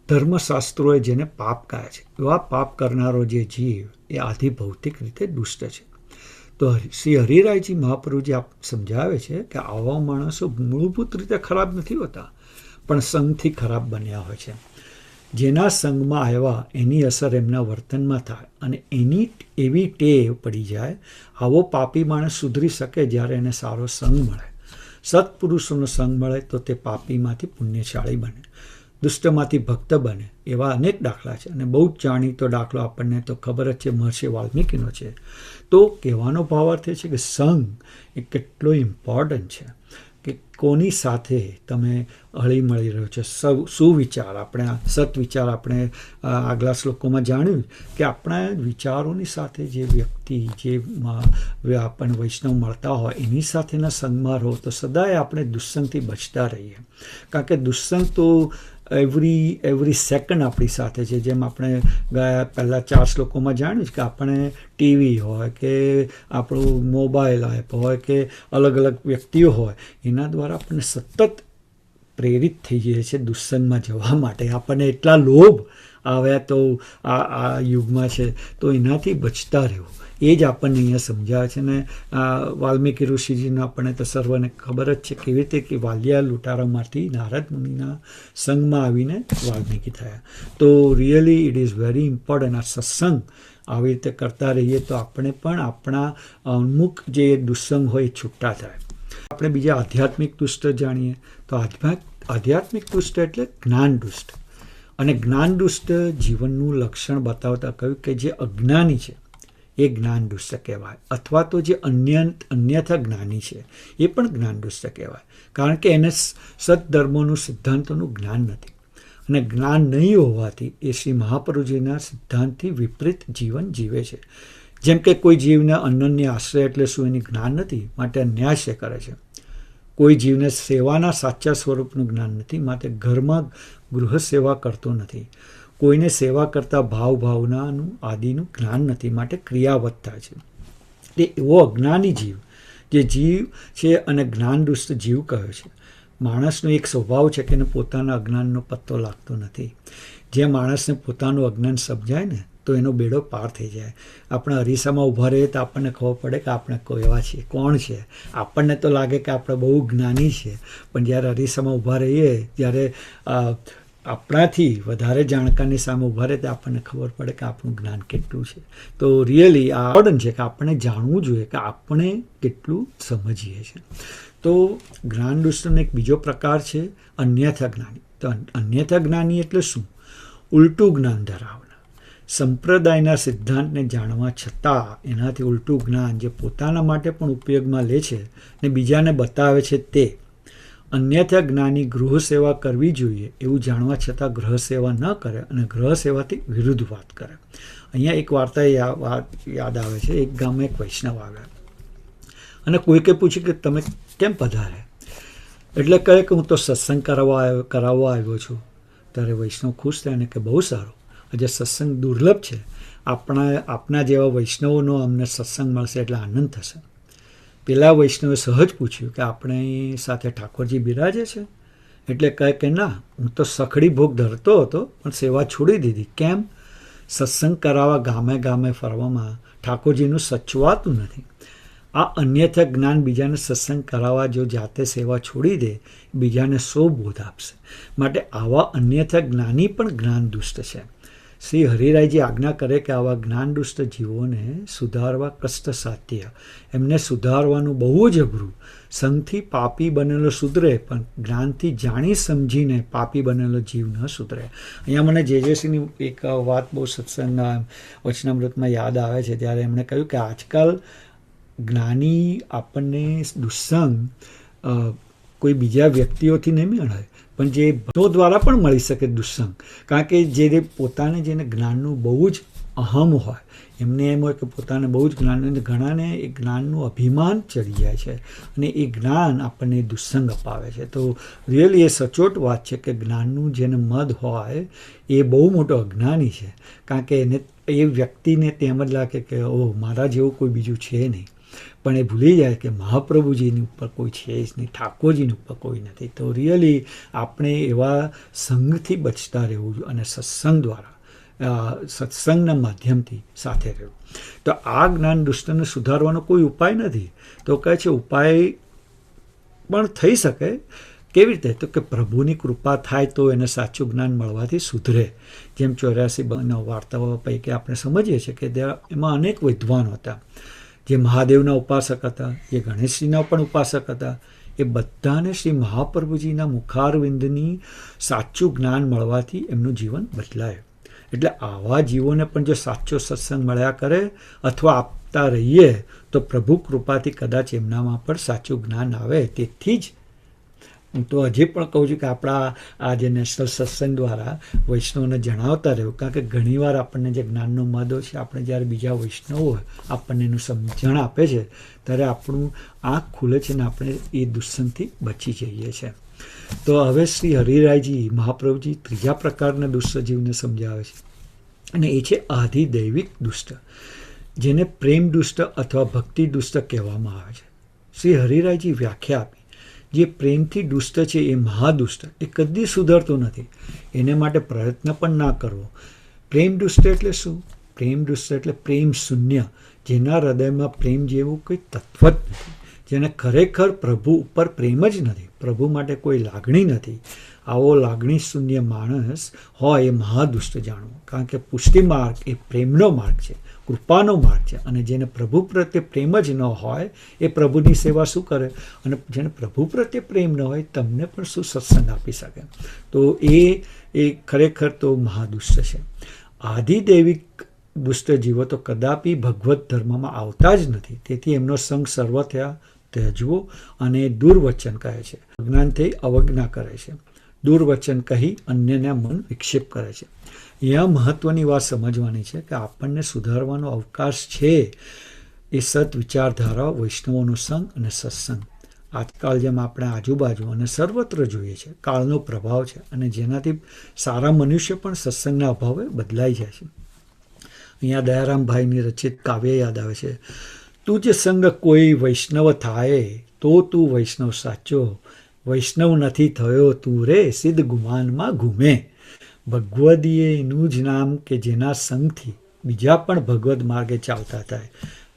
ધર્મશાસ્ત્રોએ જેને પાપ કહે છે, એવા પાપ કરનારો જે જીવ એ આધિભૌતિક રીતે દુષ્ટ છે. તો શ્રી હરિરાયજી મહાપ્રભુજી સમજાવે છે કે આવા માણસો મૂળભૂત રીતે ખરાબ નથી હોતા, પણ સંગથી ખરાબ બન્યા હોય છે. જેના સંગમાં આવ્યા એની અસર એમના વર્તનમાં થાય અને એની એવી ટેવ પડી જાય. આવો પાપી માણસ સુધરી શકે જ્યારે એને સારો સંગ મળે, સત્પુરુષોનો સંગ મળે તો તે પાપીમાંથી પુણ્યશાળી બને, દુષ્ટમાંથી ભક્ત બને. એવા અનેક દાખલા છે, અને બહુ જ જાણીતો દાખલો આપણને તો ખબર જ છે, મહર્ષિ વાલ્મીકીનો છે. તો કહેવાનો ભાવાર્થ એ છે કે સંગ એ કેટલો ઇમ્પોર્ટન્ટ છે, કે કોની સાથે તમે હળી મળી રહ્યો છો. સુવિચાર, આપણે સત્વિચાર આપણે આગલા શ્લોકોમાં જાણ્યું કે આપણા વિચારોની સાથે જે વ્યક્તિ, જે આપણને વૈષ્ણવ મળતા હોય એની સાથેના સંગમાં રહો તો સદાય આપણે દુસ્સંગથી બચતા રહીએ. કારણ કે દુસ્સંગ તો એવરી સેકન્ડ આપણી સાથે છે. જેમ આપણે પહેલાં 4 શ્લોકોમાં જાણ્યું છે કે આપણે ટીવી હોય કે આપણું મોબાઈલ એપ હોય કે અલગ અલગ વ્યક્તિઓ હોય, એના દ્વારા આપણને સતત પ્રેરિત થઈ જઈએ છીએ દુસ્સંગમાં જવા માટે. આપણને એટલા લોભ આવ્યા તો આ યુગમાં છે, તો એનાથી બચતા રહેવું એ જ આપણને અહીંયા સમજાવે છે. ને વાલ્મીકી ઋષિજીનો આપણને તો સર્વને ખબર જ છે કેવી રીતે કે વાલિયા લૂંટારામાંથી નારદ મુનિના સંગમાં આવીને વાલ્મીકી થયા. તો really it is very important. આ સત્સંગ આવી રીતે કરતા રહીએ તો આપણે પણ આપણા અમુક જે દુસ્સંગ હોય એ છૂટા થાય. આપણે બીજા આધ્યાત્મિક દુષ્ટ જાણીએ તો આધ્યાત્મિક દુષ્ટ એટલે જ્ઞાન દુષ્ટ. અને જ્ઞાન દુષ્ટ જીવનનું લક્ષણ બતાવતા કહ્યું કે જે અજ્ઞાની છે એ જ્ઞાન દુષ્ટ કહેવાય, અથવા તો જે અન્યથા જ્ઞાની છે એ પણ જ્ઞાન દુષ્ટ કહેવાય, કારણ કે એને સદધર્મોનું સિદ્ધાંતોનું જ્ઞાન નથી. અને જ્ઞાન નહીં હોવાથી એ શ્રી મહાપ્રભુજીના સિદ્ધાંતથી વિપરીત જીવન જીવે છે. જેમ કે કોઈ જીવને અન્નની આશ્રય એટલે શું એની જ્ઞાન નથી, માટે અન્યાશ્ય કરે છે. કોઈ જીવને સેવાના સાચા સ્વરૂપનું જ્ઞાન નથી, માટે ઘરમાં ગૃહ સેવા કરતો નથી. કોઈને સેવા કરતા ભાવનાનું આદિનું જ્ઞાન નથી, માટે ક્રિયાવત થાય છે. તે એવો અજ્ઞાની જીવ જે જીવ છે અને જ્ઞાન દુષ્ટ જીવ કહ્યો છે. માણસનો એક સ્વભાવ છે કે એને પોતાના અજ્ઞાનનો પત્તો લાગતો નથી. જે માણસને પોતાનું અજ્ઞાન સમજાય ને તો એનો બેડો પાર થઈ જાય. આપણે અરીસામાં ઊભા રહીએ તો આપણને ખબર પડે કે આપણે કેવા છીએ, કોણ છે. આપણને તો લાગે કે આપણે બહુ જ્ઞાની છીએ, પણ જ્યારે અરીસામાં ઊભા રહીએ ત્યારે આપણાથી વધારે જાણકારની સામે ઊભા રહે તો આપણને ખબર પડે કે આપણું જ્ઞાન કેટલું છે. તો રિયલી આ ઇમ્પોર્ટન્ટ છે કે આપણે જાણવું જોઈએ કે આપણે કેટલું સમજીએ છીએ. તો જ્ઞાન દુષ્ટનો એક બીજો પ્રકાર છે અન્યથા જ્ઞાની. તો અન્યથા જ્ઞાની એટલે શું? ઉલટું જ્ઞાન ધરાવનાર. સંપ્રદાયના સિદ્ધાંતને જાણવા છતાં એનાથી ઉલટું જ્ઞાન જે પોતાના માટે પણ ઉપયોગમાં લે છે ને બીજાને બતાવે છે તે. અન્યથા જ્ઞાની ગૃહ સેવા કરવી જોઈએ એવું જાણવા છતાં ગ્રહ સેવા ન કરે અને ગ્રહ સેવાથી વિરુદ્ધ વાત કરે. અહીંયા એક વાર્તા યાદ આવે છે. એક ગામમાં એક વૈષ્ણવ આવ્યા અને કોઈકે પૂછ્યું કે તમે કેમ પધારે? એટલે કહે કે હું તો સત્સંગ કરાવવા આવ્યો છું. ત્યારે વૈષ્ણવ ખુશ થયા અને કે બહુ સારું, આજે સત્સંગ દુર્લભ છે. આપના જેવા વૈષ્ણવોનો અમને સત્સંગ મળશે એટલે આનંદ થશે. પેલા વૈષ્ણવે સહજ પૂછ્યું કે આપણે સાથે ઠાકોરજી બિરાજે છે? એટલે કહે કે ના, હું તો સખડી ભોગ ધરતો હતો પણ સેવા છોડી દીધી. કેમ? સત્સંગ કરાવવા ગામે ગામે ફરવામાં ઠાકોરજીનું સચવાતું નથી. આ અન્યથા જ્ઞાન બીજાને સત્સંગ કરાવવા જો જાતે સેવા છોડી દે બીજાને શો બોધ આપશે. માટે આવા અન્યથા જ્ઞાની પણ જ્ઞાન દુષ્ટ છે. શ્રી હરિરાયજી આજ્ઞા કરે કે આવા જ્ઞાન દુષ્ટ જીવોને સુધારવા કષ્ટ સાધ્ય. એમને સુધારવાનું બહુ જ અઘરું. સંગથી પાપી બનેલો સુધરે પણ જ્ઞાનથી જાણી સમજીને પાપી બનેલો જીવ ન સુધરે. અહીંયા મને જેજેસીની એક વાત બહુ સત્સંગના વચનામૃતમાં યાદ આવે છે. ત્યારે એમણે કહ્યું કે આજકાલ જ્ઞાની આપણને દુસ્સંગ કોઈ બીજા વ્યક્તિઓથી નહીં મળે, પણ જે ભક્તો દ્વારા પણ મળી શકે દુસ્સંગ. કારણ કે જે પોતાને જેને જ્ઞાનનું બહુ જ અહમ હોય, એમને એમ હોય કે પોતાને બહુ જ જ્ઞાન, ઘણાને એ જ્ઞાનનું અભિમાન ચડી જાય છે અને એ જ્ઞાન આપણને દુસ્સંગ અપાવે છે. તો રિયલી એ સચોટ વાત છે કે જ્ઞાનનું જેને મદ હોય એ બહુ મોટો અજ્ઞાની છે. કારણ કે એ વ્યક્તિને તેમ જ લાગે કે ઓહ, મારા જેવું કોઈ બીજું છે નહીં. પણ એ ભૂલી જાય કે મહાપ્રભુજીની ઉપર કોઈ છે જ નહીં, ઠાકોરજીની ઉપર કોઈ નથી. તો રિયલી આપણે એવા સંઘથી બચતા રહેવું જોઈએ અને સત્સંગ દ્વારા, સત્સંગના માધ્યમથી સાથે રહેવું. તો આ જ્ઞાન દુષ્ટને સુધારવાનો કોઈ ઉપાય નથી. તો કહે છે ઉપાય પણ થઈ શકે. કેવી રીતે? તો કે પ્રભુની કૃપા થાય તો એને સાચું જ્ઞાન મળવાથી સુધરે. જેમ 84 વાર્તાઓ પૈકી આપણે સમજીએ છીએ કે એમાં અનેક વિદ્વાન હતા. જે મહાદેવના ઉપાસક હતા, જે ગણેશજીના પણ ઉપાસક હતા. એ બધાને શ્રી મહાપ્રભુજીના મુખારવિંદની સાચું જ્ઞાન મળવાથી એમનું જીવન બદલાયું. એટલે આવા જીવોને પણ જો સાચો સત્સંગ મળ્યા કરે અથવા આપતા રહીએ તો પ્રભુ કૃપાથી કદાચ એમનામાં પણ સાચું જ્ઞાન આવે. તેથી જ હું તો હજી પણ કહું છું કે આપણા આ જે નેશનલ સત્સંગ દ્વારા વૈષ્ણવને જણાવતા રહ્યું. કારણ કે ઘણીવાર આપણને જે જ્ઞાનનો મદો છે, આપણે જ્યારે બીજા વૈષ્ણવો આપણને એનું સમજણ આપે છે ત્યારે આપણું આંખ ખુલે છે ને આપણે એ દુસ્સંગથી બચી જઈએ છીએ. તો હવે શ્રી હરિરાયજી મહાપ્રભુજી ત્રીજા પ્રકારના દુષ્ટ જીવને સમજાવે છે અને એ છે આધિદૈવિક દુષ્ટ, જેને પ્રેમ દુષ્ટ અથવા ભક્તિ દુષ્ટ કહેવામાં આવે છે. શ્રી હરિરાયજી વ્યાખ્યા આપી જે પ્રેમથી દુષ્ટ છે એ મહાદુષ્ટ, એ કદી સુધરતો નથી. એને માટે પ્રયત્ન પણ ના કરવો. પ્રેમ દુષ્ટ એટલે શું? પ્રેમ દુષ્ટ એટલે પ્રેમ શૂન્ય, જેના હૃદયમાં પ્રેમ જેવું કોઈ તત્વ જ નથી, જેને ખરેખર પ્રભુ ઉપર પ્રેમ જ નથી, પ્રભુ માટે કોઈ લાગણી નથી. આવો લાગણી શૂન્ય માણસ હોય એ મહાદુષ્ટ જાણવો. કારણ કે પુષ્ટિ માર્ગ એ પ્રેમનો માર્ગ છે, કૃપાનો માર્ગ છે. અને જેને પ્રભુ પ્રત્યે પ્રેમ જ ન હોય એ પ્રભુની સેવા શું કરે? અને જેને પ્રભુ પ્રત્યે પ્રેમ ન હોય તમને પણ શું સત્સંગ આપી શકે? તો એ ખરેખર તો મહાદુષ્ટ છે. આધિદૈવિક દુષ્ટ જીવો તો કદાપી ભગવત ધર્મમાં આવતા જ નથી. તેથી એમનો સંગ સર્વથા ત્યજવો. અને દુર્વચન કહે છે, અજ્ઞાનથી અવજ્ઞા કરે છે, દુર્વચન કહી અન્યના મન વિક્ષેપ કરે છે. અહીંયા મહત્વની વાત સમજવાની છે કે આપણને સુધારવાનો અવકાશ છે એ સત વિચારધારા, વૈષ્ણવોનો સંગ અને સત્સંગ. આજકાલ જેમ આપણે આજુબાજુ અને સર્વત્ર જોઈએ છે, કાળનો પ્રભાવ છે, અને જેનાથી સારા મનુષ્ય પણ સત્સંગના અભાવે બદલાઈ જાય છે. અહીંયા દયારામભાઈની રચિત કાવ્ય યાદ આવે છે. તું જ સંગ કોઈ વૈષ્ણવ થાય તો તું વૈષ્ણવ સાચો, વૈષ્ણવ નથી થયો તું રે સિદ્ધ ગુમાનમાં ઘૂમે. ભગવદીએ એનું જ નામ કે જેના સંગથી બીજા પણ ભગવદ માર્ગે ચાલતા થાય.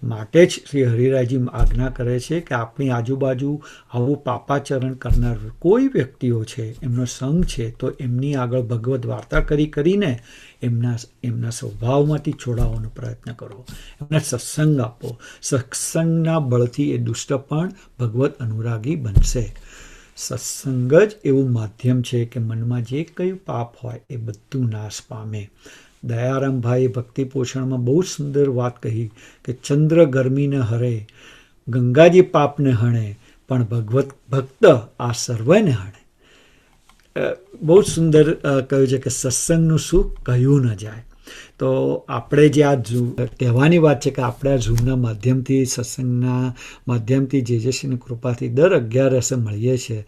માટે જ શ્રી હરિરાયજી આજ્ઞા કરે છે કે આપણી આજુબાજુ આવું પાપાચરણ કરનાર કોઈ વ્યક્તિઓ છે, એમનો સંગ છે, તો એમની આગળ ભગવદ વાર્તા કરીને એમના સ્વભાવમાંથી છોડાવવાનો પ્રયત્ન કરો, એમને સત્સંગ આપો. સત્સંગના બળથી એ દુષ્ટ પણ ભગવદ અનુરાગી બનશે. સત્સંગ જ એવું માધ્યમ છે કે મનમાં જે કયું પાપ હોય એ બધું નાશ પામે. દયારામભાઈએ ભક્તિ પોષણમાં બહુ સુંદર વાત કહી કે ચંદ્ર ગરમીને હરે, ગંગાજી પાપને હણે, પણ ભગવત ભક્ત આ સર્વને હણે. બહુ સુંદર કહ્યું છે કે સત્સંગનું સુખ કહ્યું ન જાય. તો આપણે જે આ કહેવાની વાત છે કે આપણે આ ઝૂમના માધ્યમથી, સત્સંગના માધ્યમથી જેજસ્વીની કૃપાથી દર 11 મળીએ છીએ.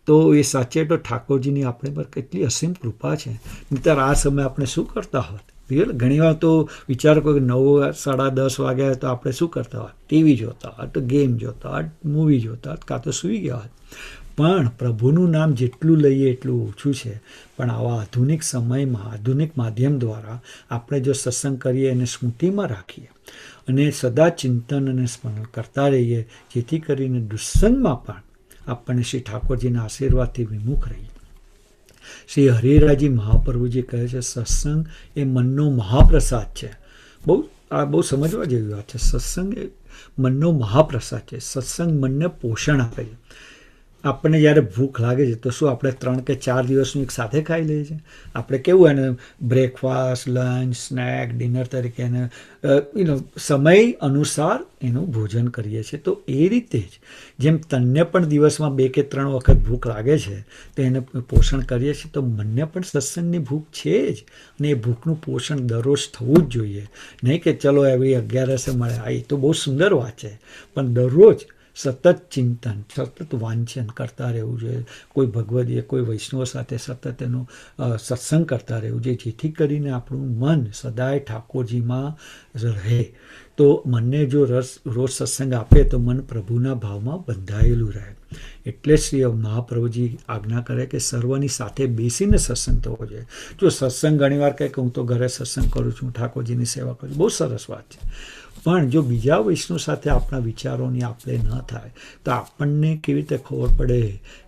તો એ સાચે તો ઠાકોરજીની આપણે પર કેટલી અસીમ કૃપા છે. નહીંતર આ સમયે આપણે શું કરતા હોત? રિયલ ઘણીવાર તો વિચાર કરો કે 9, 10:30 વાગ્યા તો આપણે શું કરતા હોત? ટીવી જોતા હોત, તો ગેમ જોતા હોત, મૂવી જોતા હોત, કાં તો સૂઈ ગયા હોત. પણ પ્રભુનું નામ જેટલું લઈએ એટલું ઓછું છે. પણ આવા આધુનિક સમયમાં, આધુનિક માધ્યમ દ્વારા આપણે જો સત્સંગ કરીએ એને સ્મૃતિમાં રાખીએ અને સદા ચિંતન અને સ્મરણ કરતા રહીએ, જેથી કરીને દુસ્સંગમાં પણ આપણને શ્રી ઠાકોરજીના આશીર્વાદથી વિમુખ રહીએ. શ્રી હરિરાયજી મહાપ્રભુજી કહે છે સત્સંગ એ મનનો મહાપ્રસાદ છે. બહુ સમજવા જેવી વાત છે. સત્સંગ એ મનનો મહાપ્રસાદ છે. સત્સંગ મનને પોષણ આપે છે. આપણને જ્યારે ભૂખ લાગે છે તો શું આપણે 3 કે 4 દિવસનું એક સાથે ખાઈ લઈએ છીએ? આપણે કેવું એને બ્રેકફાસ્ટ, લંચ, સ્નેક, ડિનર તરીકે એને સમય અનુસાર એનું ભોજન કરીએ છીએ. તો એ રીતે જ જેમ તનને પણ દિવસમાં 2 કે 3 વખત ભૂખ લાગે છે તો એને પોષણ કરીએ છીએ, તો મનને પણ સત્સંગની ભૂખ છે જ. અને એ ભૂખનું પોષણ દરરોજ થવું જ જોઈએ. નહીં કે ચલો એવી 11 મળે, એ તો બહુ સુંદર વાત છે, પણ દરરોજ સતત ચિંતન, સતત વાંચન કરતા રહેવું જોઈએ. કોઈ ભગવદીય, કોઈ વૈષ્ણવ સાથે સતત એનો સત્સંગ કરતા રહેવું જોઈએ, જેથી કરીને આપણું મન સદાય ઠાકોરજીમાં રહે. તો મનને જો રોજ સત્સંગ આપે તો મન પ્રભુના ભાવમાં બંધાયેલું રહે. એટલે શ્રી મહાપ્રભુજી આજ્ઞા કરે કે સર્વની સાથે બેસીને સત્સંગ થવો જોઈએ. જો સત્સંગ ઘણીવાર કહે કે હું તો ઘરે સત્સંગ કરું છું, ઠાકોરજીની સેવા કરું છું, બહુ સરસ વાત છે. પણ જો બીજા વૈષ્ણવ સાથે આપણા વિચારોની આપણે ન થાય તો આપણને કેવી રીતે ખબર પડે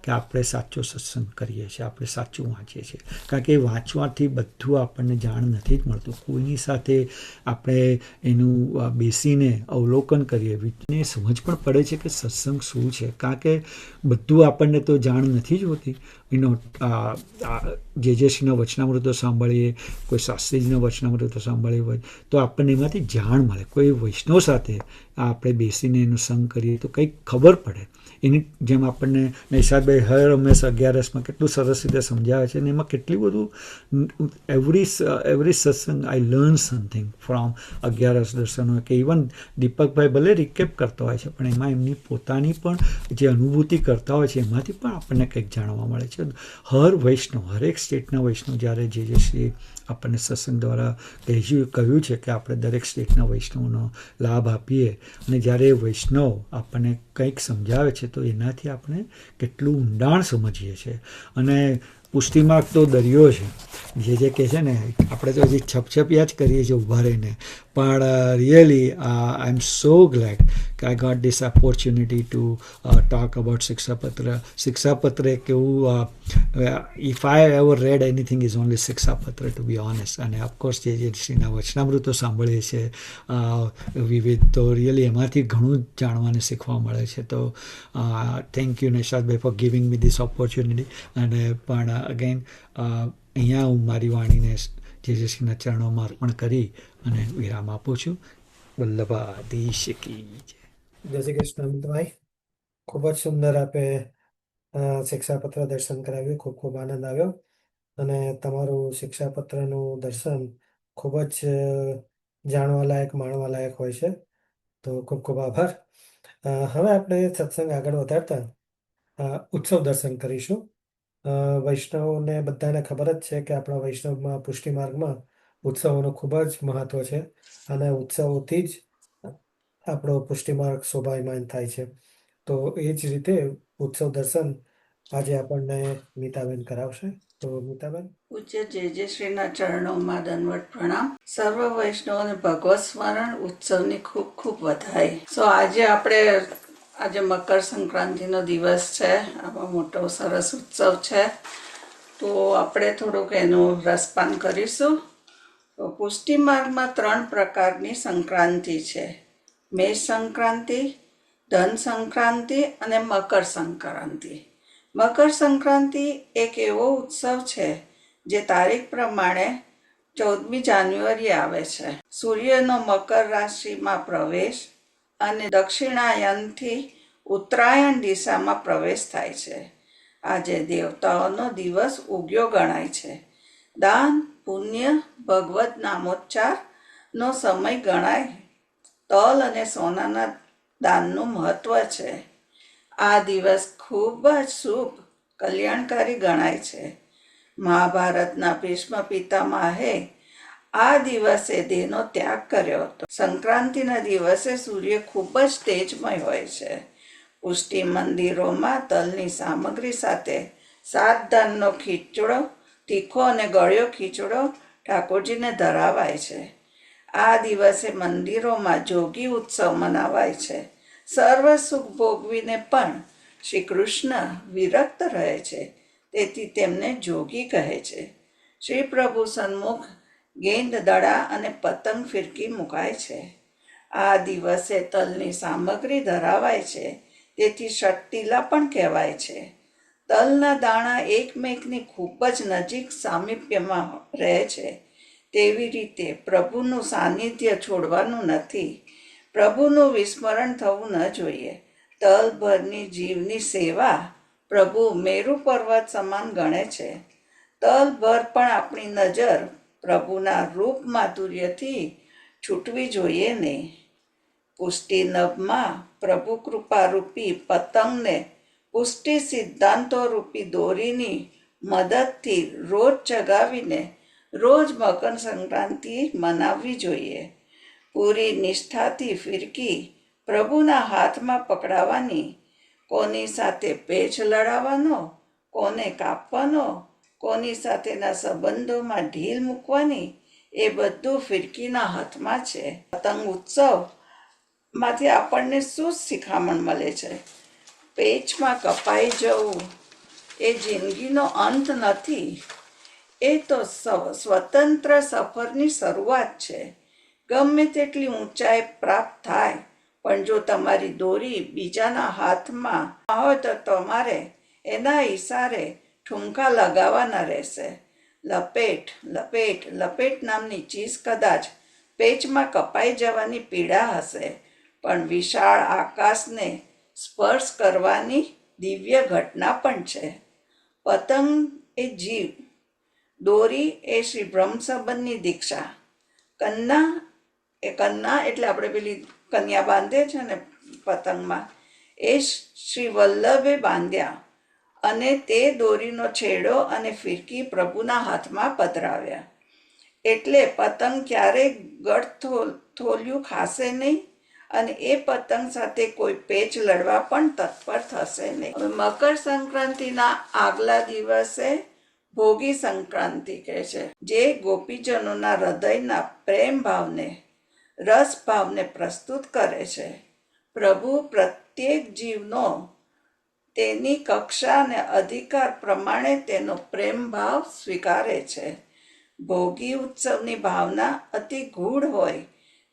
કે આપણે સાચો સત્સંગ કરીએ છીએ, આપણે સાચું વાંચીએ છીએ? કારણ કે વાંચવાથી બધું આપણને જાણ નથી જ મળતું. કોઈની સાથે આપણે એનું બેસીને અવલોકન કરીએ, ને સમજ પણ પડે છે કે સત્સંગ શું છે. કારણ કે બધું આપણને તો જાણ નથી જ હોતી. જેજસ્વીના વચનામૃતો સાંભળીએ, કોઈ શાસ્ત્રીજીના વચનામૃતો સાંભળીએ હોય તો આપણને એમાંથી જાણ મળે. કોઈ વૈષ્ણવ સાથે આપણે બેસીને એનો સંગ કરીએ તો કંઈક ખબર પડે. એની જેમ આપણને નૈષાદભાઈ હર હંમેશ 11માં કેટલું સરસ રીતે સમજાવે છે. અને એમાં કેટલું બધું એવરી સત્સંગ આઈ લર્ન સમથિંગ ફ્રોમ 11 દર્શનો. કે ઇવન દીપકભાઈ ભલે રિકેપ કરતા હોય છે, પણ એમાં એમની પોતાની પણ જે અનુભૂતિ કરતા હોય છે એમાંથી પણ આપણને કંઈક જાણવા મળે છે. હર વૈષ્ણવ, હરેક સ્ટેટના વૈષ્ણવ જ્યારે જે શ્રી આપણને સત્સંગ દ્વારા કહ્યું છે કે આપણે દરેક સ્ટેટના વૈષ્ણવનો લાભ આપીએ, અને જ્યારે વૈષ્ણવ આપણને કંઈક સમજાવે છે તો એનાથી આપણે કેટલું ઊંડાણ સમજીએ છીએ. અને પુષ્ટિમાર્ગ તો દરિયો છે, જે કહે છે ને, આપણે તો હજી છપછપિયા જ કરીએ છીએ ઊભા રહીને. પણ રિયલી આઈ એમ સો ગ્લેડ કે I got this opportunity to talk about Shikshapatra. Shikshapatra એક એવું, if I ever read anything is only Shikshapatra, to be honest. અને ઓફકોર્સ જે શ્રીના વચનામૃતો સાંભળીએ છીએ વિવિધ, તો રિયલી એમાંથી ઘણું જાણવાને શીખવા મળે છે. તો thank you Nishadbhai for giving me this opportunity. અને પણ અગેન અહીંયા હું મારી વાણીને જે શ્રીના ચરણોમાં અર્પણ કરી અને વિરામ આપું છું. વલ્લભાધીશ કી જય. જય શ્રી કૃષ્ણ અમિતભાઈ. ખૂબ જ સુંદર આપે શિક્ષાપત્ર દર્શન કરાવ્યું. ખૂબ ખૂબ આનંદ આવ્યો. અને તમારું શિક્ષાપત્રનું દર્શન ખૂબ જ જાણવાલાયક, માણવાલાયક હોય છે. તો ખૂબ ખૂબ આભાર. હવે આપણે સત્સંગ આગળ વધારતા ઉત્સવ દર્શન કરીશું. વૈષ્ણવોને બધાને ખબર જ છે કે આપણા વૈષ્ણવમાં, પુષ્ટિ માર્ગમાં ઉત્સવોનું ખૂબ જ મહત્વ છે. અને ઉત્સવોથી જ આપણો પુષ્ટિ માર્ગ શોભાયમાન થાય છે. તો એ જ રીતે ઉત્સવ દર્શન આજે આપણને મીતાબેન કરાવશે. તો મીતાબેન. પૂજ્ય જે શ્રીના ચરણોમાં દંડવત પ્રણામ. સર્વ વૈષ્ણવોને ભગવત સ્મરણ ઉત્સવની ખૂબ ખૂબ વધાઈ. આજે મકર સંક્રાંતિનો દિવસ છે. આમાં મોટો સરસ ઉત્સવ છે. તો આપણે થોડુંક એનું રસપાન કરીશું. તો પુષ્ટિ માર્ગમાં 3 પ્રકારની સંક્રાંતિ છે: મેષ સંક્રાંતિ, ધન સંક્રાંતિ અને મકર સંક્રાંતિ. મકર સંક્રાંતિ એક એવો ઉત્સવ છે જે તારીખ પ્રમાણે 14મી જાન્યુઆરી આવે છે. સૂર્યનો મકર રાશિમાં પ્રવેશ અને દક્ષિણાયનથી ઉત્તરાયણ દિશામાં પ્રવેશ થાય છે. આજે દેવતાઓનો દિવસ ઉગ્યો ગણાય છે. દાન, પુણ્ય, ભગવત નામોચ્ચારનો સમય ગણાય. તલ અને સોનાના દાનનું મહત્વ છે. આ દિવસ ખૂબ જ શુભ, કલ્યાણકારી ગણાય છે. મહાભારતના ભીષ્મ પિતામહે આ દિવસે દેહનો ત્યાગ કર્યો હતો. સંક્રાંતિના દિવસે સૂર્ય ખૂબ જ તેજમય હોય છે. પુષ્ટિ મંદિરોમાં તલની સામગ્રી સાથે 7 ધાનનો ખીચડો, તીખો અને ગળ્યો ખીચડો ઠાકોરજીને ધરાવાય છે. આ દિવસે મંદિરોમાં જોગી ઉત્સવ મનાવાય છે. સર્વ સુખ ભોગવીને પણ શ્રી કૃષ્ણ વિરક્ત રહે છે, તેથી તેમને જોગી કહે છે. શ્રી પ્રભુ સન્મુખ ગેંદ, દડા અને પતંગ ફિરકી મુકાય છે. આ દિવસે તલની સામગ્રી ધરાવાય છે, તેથી ષટતિલા પણ કહેવાય છે. તલના દાણા એકમેકની ખૂબ જ નજીક સામીપ્યમાં રહે છે. તેવી રીતે પ્રભુનું સાનિધ્ય છોડવાનું નથી. પ્રભુનું વિસ્મરણ થવું ન જોઈએ. તલભરની જીવની સેવા પ્રભુ મેરુ પર્વત સમાન ગણે છે. તલભર પણ આપણી નજર પ્રભુના રૂપ માધુર્યથી છૂટવી જોઈએ નહીં. પુષ્ટિ નભમાં પ્રભુ કૃપા રૂપી પતંગને પુષ્ટિ સિદ્ધાંતો રૂપી દોરીની મદદથી રોજ ચગાવીને રોજ મકર સંક્રાંતિ મનાવવી જોઈએ. પૂરી નિષ્ઠાથી ફિરકી પ્રભુના હાથમાં પકડાવાની. કોની સાથે પેચ લડાવવાનો, કોને કાપવાનો, કોની સાથેના સંબંધોમાં ઢીલ મૂકવાની, એ બધું ફિરકીના હાથમાં છે. પતંગ ઉત્સવમાંથી આપણને શું શિખામણ મળે છે? પેચમાં કપાઈ જવું એ જિંદગીનો અંત નથી. એ તો સ્વતંત્ર સફરની શરૂઆત છે. ગમે તેટલી ઊંચાઈ પ્રાપ્ત થાય, પણ જો તમારી દોરી બીજાના હાથમાં હોય તો તમારે એના ઈશારે ઠુમકા લગાવવાના રહેશે. લપેટ, લપેટ, લપેટ નામની ચીજ કદાચ પેચમાં કપાઈ જવાની પીડા હશે, પણ વિશાળ આકાશને સ્પર્શ કરવાની દિવ્ય ઘટના પણ છે. પતંગ એ જીવ, દોરી એ શ્રી બ્રહ્મ સંબંધની દીક્ષા. કન્ના એટલે આપણે પેલી કન્યા બાંધે છે ને પતંગમાં, એ શ્રી વલ્લભે બાંધ્યા અને તે દોરીનો છેડો અને ફિરકી પ્રભુના હાથમાં પધરાવ્યા. એટલે પતંગ ક્યારેય ગળથોલિયું ખાશે નહીં અને એ પતંગ સાથે કોઈ પેચ લડવા પણ તત્પર થશે નહીં. હવે મકર સંક્રાંતિના આગલા દિવસે ભોગી સંક્રાંતિ કહે છે, જે ગોપીજનોના હૃદયના પ્રેમ ભાવને, રસ ભાવને પ્રસ્તુત કરે છે. પ્રભુ પ્રત્યેક જીવનો તેની કક્ષા અને અધિકાર પ્રમાણે તેનો પ્રેમ ભાવ સ્વીકારે છે. ભોગી ઉત્સવની ભાવના અતિ ગૂઢ હોય,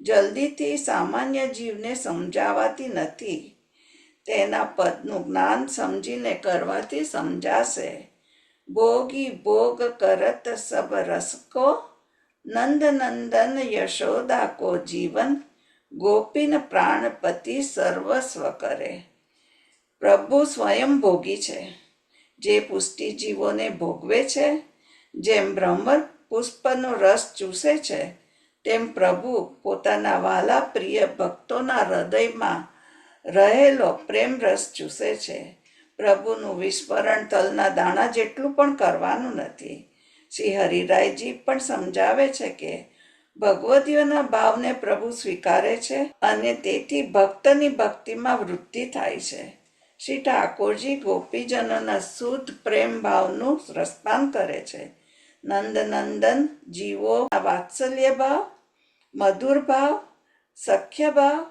જલ્દીથી સામાન્ય જીવને સમજાવાતી નથી. તેના પદનું જ્ઞાન સમજીને કરવાથી સમજાશે. ભોગી ભોગ કરત સબ રસકો, નંદ નંદન યશોદા કો જીવન, ગોપીન પ્રાણપતિ સર્વસ્વ કરે. પ્રભુ સ્વયં ભોગી છે, જે પુષ્ટિ જીવોને ભોગવે છે. જેમ ભ્રમર પુષ્પનો રસ ચૂસે છે, તેમ પ્રભુ પોતાના વાલા પ્રિય ભક્તોના હૃદયમાં રહેલો પ્રેમ રસ ચૂસે છે. પ્રભુનું વિસ્મરણ તલના દાણા જેટલું પણ કરવાનું નથી. શ્રી હરિરાયજી પણ સમજાવે છે કે ભગવદીઓના ભાવને પ્રભુ સ્વીકારે છે અને તેથી ભક્તની ભક્તિમાં વૃદ્ધિ થાય છે. શ્રી ઠાકોરજી ગોપીજનોના શુદ્ધ પ્રેમ ભાવનું રસપાન કરે છે. નંદનંદન જીવો વાત્સલ્ય ભાવ, મધુર ભાવ, સખ્ય ભાવ,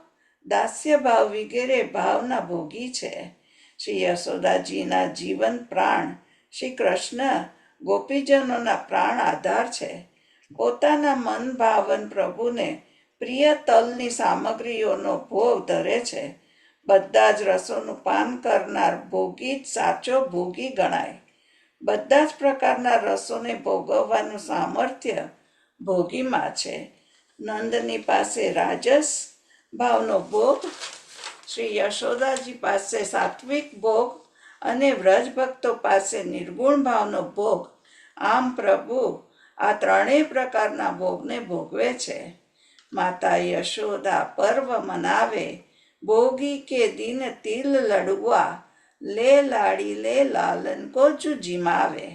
દાસ્ય ભાવ વગેરે ભાવના ભોગી છે. શ્રી યશોદાજીના જીવન પ્રાણ શ્રી કૃષ્ણ ગોપીજનોના પ્રાણ આધાર છે. પોતાના મન ભાવન પ્રભુને પ્રિય તલની સામગ્રીઓનો ભોગ ધરે છે. બધા જ રસોનું પાન કરનાર ભોગી જ સાચો ભોગી ગણાય. બધા જ પ્રકારના રસોને ભોગવવાનું સામર્થ્ય ભોગીમાં છે. નંદની પાસે રાજસ ભાવનો ભોગ, શ્રી યશોદાજી પાસે સાત્વિક ભોગ અને વ્રજભક્તો પાસે નિર્ગુણ ભાવનો ભોગ. આમ પ્રભુ આ ત્રણેય પ્રકારના ભોગને ભોગવે છે. માતા યશોદા પર્વ મનાવે, ભોગી કે દિન તિલ લડુઆ, લે લાડી લે લાલન કો જુ જીમાવે.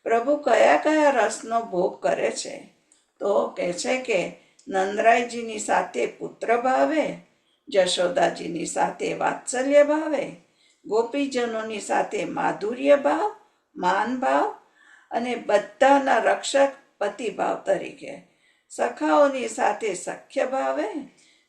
પ્રભુ કયા કયા રસનો ભોગ કરે છે? તો કહે છે કે નંદરાયજીની સાથે પુત્ર ભાવે, જશોદાજીની સાથે વાત્સલ્ય ભાવે, ગોપીજનોની સાથે માધુર્ય ભાવ, માન ભાવ અને બધાના રક્ષક પતિ ભાવ તરીકે, સખાઓની સાથે સખ્ય ભાવે,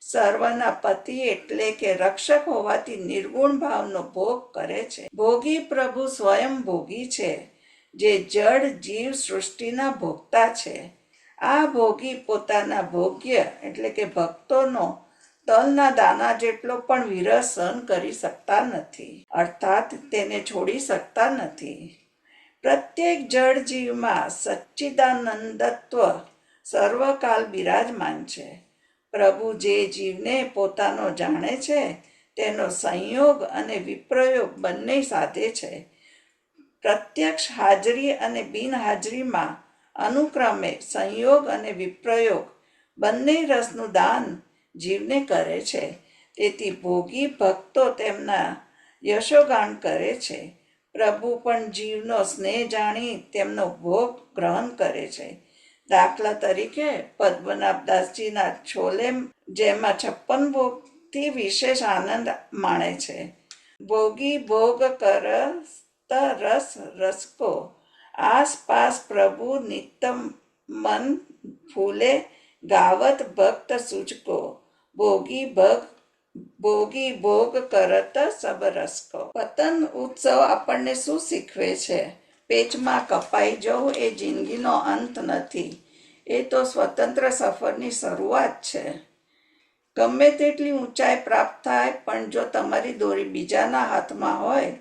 સર્વના પતિ એટલે કે રક્ષક હોવાથી નિર્ગુણ ભાવનો ભોગ કરે છે. ભોગી પ્રભુ સ્વયં ભોગી છે, જે જડ જીવ સૃષ્ટિના ભોગતા છે. આ ભોગી પોતાના ભોગ્ય એટલે કે ભક્તોનો તલના દાના જેટલો પણ વિરહ સહન કરી શકતા નથી, અર્થાત તેને છોડી શકતા નથી. પ્રત્યેક જળ જીવમાં સચ્ચિદાનંદત્વ સર્વકાલ બિરાજમાન છે. પ્રભુ જે જીવને પોતાનો જાણે છે, તેનો સંયોગ અને વિપ્રયોગ બંને સાધે છે. પ્રત્યક્ષ હાજરી અને બિનહાજરીમાં અનુક્રમે સંયોગ અને વિપ્રયોગ બંને રસનું દાન જીવને કરે છે. તેથી ભોગી ભક્તો તેમના યશોગાન કરે છે. પ્રભુ પણ જીવનો સ્નેહ જાણી તેમનો ભોગ ગ્રહણ કરે છે. દાખલા તરીકે પદ્મનાભદાસજીના છોલે, જેમાં 56 ભોગથી વિશેષ આનંદ માણે છે. ભોગી ભોગ કરત રસ રસકો, આસપાસ પ્રભુ નિત્ય મન ફૂલે, ગાવત ભક્ત સૂચકો, ભોગી ભોગ કરત સબ રસકો. પતંગ ઉત્સવ આપણને શું શીખવે છે? પેચમાં કપાઈ જવું એ જિંદગીનો અંત નથી, એ તો સ્વતંત્ર સફરની શરૂઆત છે. ગમે તેટલી ઊંચાઈ પ્રાપ્ત થાય, પણ જો તમારી દોરી બીજાના હાથમાં હોય,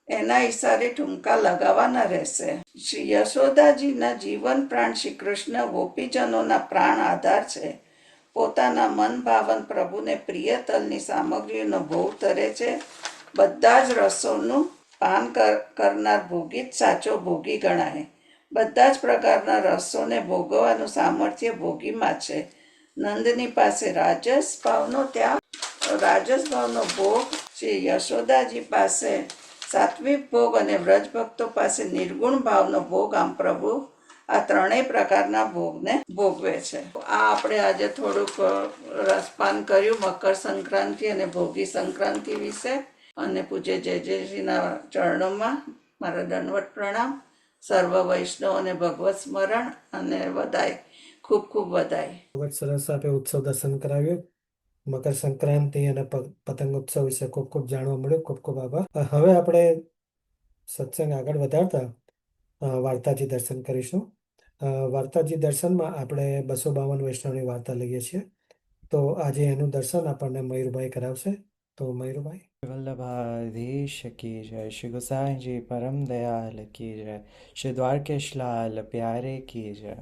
એના ઈશારે ઠુમકા લગાવવાના રહેશે. શ્રી યશોદાજીના જીવન પ્રાણ શ્રી કૃષ્ણ ગોપીજનોના પ્રાણ આધાર છે. પોતાના મન ભાવન પ્રભુને પ્રિય તલની સામગ્રીનો ભોગ ધરે છે. બધા જ રસોનું પાન કરનાર ભોગી જ સાચો ભોગી ગણાય. બધા જ પ્રકારના રસોને ભોગવવાનું સામર્થ્ય ભોગીમાં છે. નંદની પાસે રાજસ ભાવનો ભોગ, શ્રી યશોદાજી પાસે સાત્વિક ભોગ અને વ્રજભક્તો પાસે નિર્ગુણ ભાવનો ભોગ. આમ પ્રભુ આ ત્રણેય પ્રકારના ભોગને ભોગવે છે. આ આપણે આજે થોડુંક રસપાન કર્યું મકર સંક્રાંતિ અને ભોગી સંક્રાંતિ વિશે. અને પૂજ્ય જયશ્રીના ચરણોમાં મારા દંડવત પ્રણામ. સર્વ વૈષ્ણવોને ભગવત સ્મરણ અને વધાય, ખૂબ ખૂબ વધાય. ખૂબ જ સરસ આપે ઉત્સવ દર્શન કરાવ્યું. મકર સંક્રાંતિ અને પતંગ ઉત્સવ વિશે ખૂબ ખૂબ જાણવા મળ્યું. ખૂબ ખૂબ આભાર. હવે આપણે સત્સંગ આગળ વધારતા વાર્તાજી દર્શન કરીશું. વાર્તાજી દર્શનમાં આપણે 252 વૈષ્ણવની વાર્તા લઈએ છીએ. તો આજે એનું દર્શન આપણને મયુરભાઈ કરાવશે. તો મયુરભાઈ. વલ્લભાધીશ કી જય, શ્રી ગુસાઈજી પરમ દયાલ કી જય, શ્રી દ્વારકેશ લાલ પ્યારે કી જય.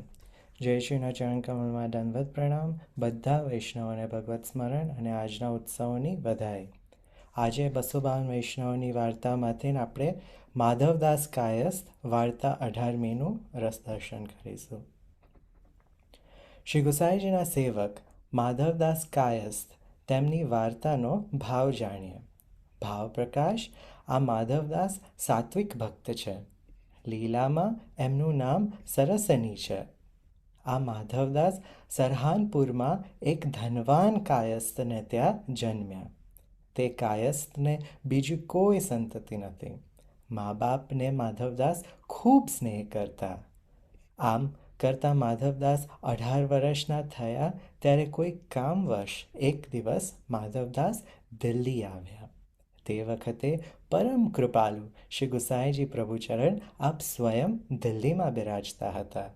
જયશ્રીના ચરણ કમલમાં દંડવત પ્રણામ. બધા વૈષ્ણવોને ભગવત સ્મરણ અને આજના ઉત્સવોની વધાઈ. આજે 252 વૈષ્ણવની વાર્તામાંથી આપણે માધવદાસ કાયસ્થ વાર્તા 18મીનું રસ દર્શન કરીશું. શ્રી ગુસાઈજીના સેવક માધવદાસ કાયસ્થ તેમની વાર્તાનો ભાવ જાણીએ. ભાવ પ્રકાશ. આ માધવદાસ સાત્વિક ભક્ત છે. લીલામાં એમનું નામ સરસની છે. આ માધવદાસ સરહાનપુરમાં એક ધનવાન કાયસ્થને ત્યાં જન્મ્યા. તે કાયસ્થને બીજી કોઈ સંતતિ નથી. મા બાપને માધવદાસ ખૂબ સ્નેહ કરતા. આમ કરતાં માધવદાસ 18 વર્ષના થયા ત્યારે કોઈ કામવશ એક દિવસ માધવદાસ દિલ્હી આવ્યા. તે વખતે પરમ કૃપાલુ શ્રી ગુસાઈજી પ્રભુચરણ આપ સ્વયં દિલ્હીમાં બિરાજતા હતા.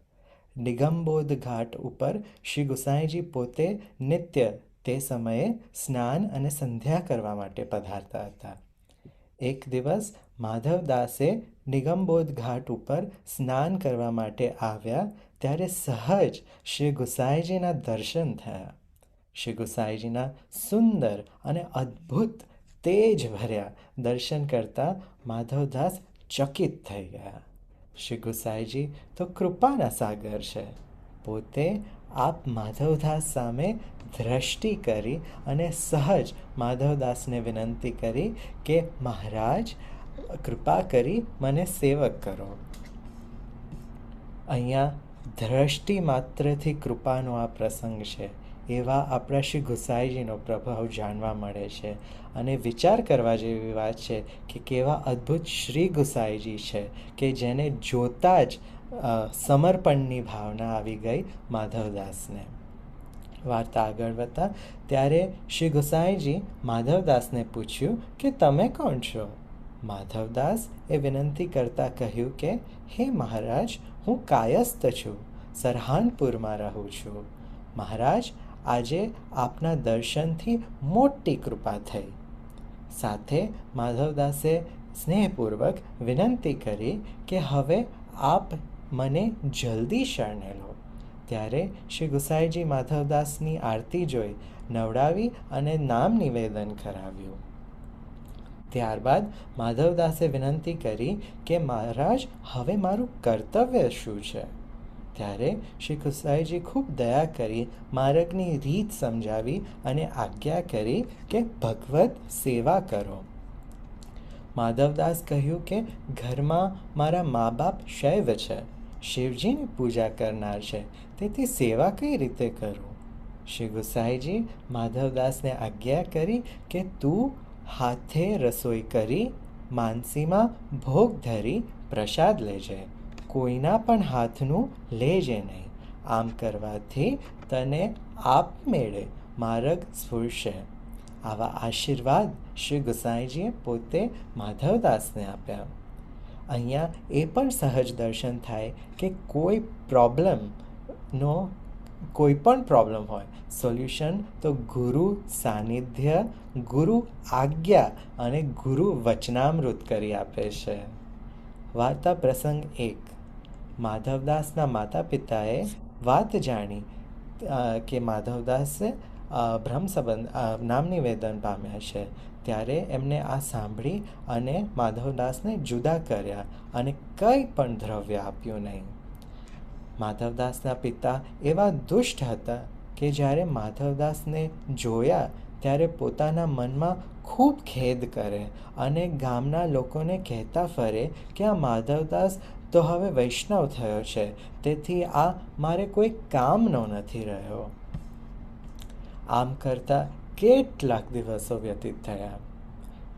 નિગમબોધ ઘાટ ઉપર શ્રી ગુસાઈજી પોતે નિત્ય તે સમયે સ્નાન અને સંધ્યા કરવા માટે પધારતા હતા. એક દિવસ માધવદાસે નિગમબોધ ઘાટ ઉપર સ્નાન કરવા માટે આવ્યા ત્યારે સહજ શ્રી ગુસાઈજીના દર્શન થયા. શ્રી ગુસાઈજીના સુંદર અને અદ્ભુત તેજ ભર્યા દર્શન કરતા માધવદાસ ચકિત થઈ ગયા. શ્રી ગુસાઈજી તો કૃપાના સાગર છે. પોતે આપ માધવદાસ સામે દ્રષ્ટિ કરી અને સહજ માધવદાસને વિનંતી કરી કે મહારાજ કૃપા કરી મને સેવક કરો. અહીંયા દ્રષ્ટિ માત્રથી કૃપાનો આ પ્રસંગ છે. એવા આપણા શ્રી ગુસાઈજીનો પ્રભાવ જાણવા મળે છે અને વિચાર કરવા જેવી વાત છે કે કેવા અદ્ભુત શ્રી ગુસાઈજી છે કે જેને જોતા જ સમર્પણની ભાવના આવી ગઈ માધવદાસને. વાર્તા આગળ વધતા ત્યારે શ્રી ગુસાઈજી માધવદાસને પૂછ્યું કે તમે કોણ છો? માધવદાસ એ વિનંતી કરતાં કહ્યું કે હે મહારાજ, હું કાયસ્થ છું, સરહાનપુરમાં રહું છું. મહારાજ, આજે આપના દર્શનથી મોટી કૃપા થઈ. સાથે માધવદાસે સ્નેહપૂર્વક વિનંતી કરી કે હવે આપ મને જલ્દી શરણે લો. ત્યારે શ્રી ગુસાઈજી માધવદાસની આરતી જોઈ નવડાવી અને નામ નિવેદન કરાવ્યું. ત્યારબાદ માધવદાસે વિનંતી કરી કે મહારાજ, હવે મારું કર્તવ્ય શું છે? ત્યારે શ્રી ગુસાઈજી ખૂબ દયા કરી માર્ગની રીત સમજાવી અને આજ્ઞા કરી કે ભગવત સેવા કરો. માધવદાસ કહ્યું કે ઘરમાં મારા મા બાપ શૈવ છે, શિવજીની પૂજા કરનાર છે, તેથી સેવા કઈ રીતે કરું? શ્રી ગુસાઈજી માધવદાસને આજ્ઞા કરી કે તું હાથે રસોઈ કરી માનસીમાં ભોગ ધરી પ્રસાદ લેજે, કોઈના પણ હાથનું લેજે નહીં. આમ કરવાથી તને આપમેળે માર્ગ સ્ફુરશે. આવા આશીર્વાદ શ્રી ગુસાઈજીએ પોતે માધવદાસને આપ્યા. અહીંયા એ પણ સહજ દર્શન થાય કે કોઈ પણ પ્રોબ્લેમ હોય, સોલ્યુશન તો ગુરુ સાનિધ્ય, ગુરુ આજ્ઞા અને ગુરુ વચનામૃત કરી આપે છે. વાર્તા પ્રસંગ 1. માધવદાસના માતા પિતાએ વાત જાણી કે માધવદાસે બ્રહ્મ સંબંધ નામ નિવેદન પામ્યા છે ત્યારે એમને આ સાંભળી અને માધવદાસને જુદા કર્યા અને કંઈ પણ દ્રવ્ય આપ્યું નહીં. માધવદાસના પિતા એવા દુષ્ટ હતા કે જ્યારે માધવદાસને જોયા ત્યારે પોતાના મનમાં ખૂબ ખેદ કરે અને ગામના લોકોને કહેતા ફરે કે આ માધવદાસ તો હવે વૈષ્ણવ થયો છે, તેથી આ મારે કોઈ કામનો નથી રહ્યો. આમ કરતાં કેટલાક દિવસો વ્યતીત થયા.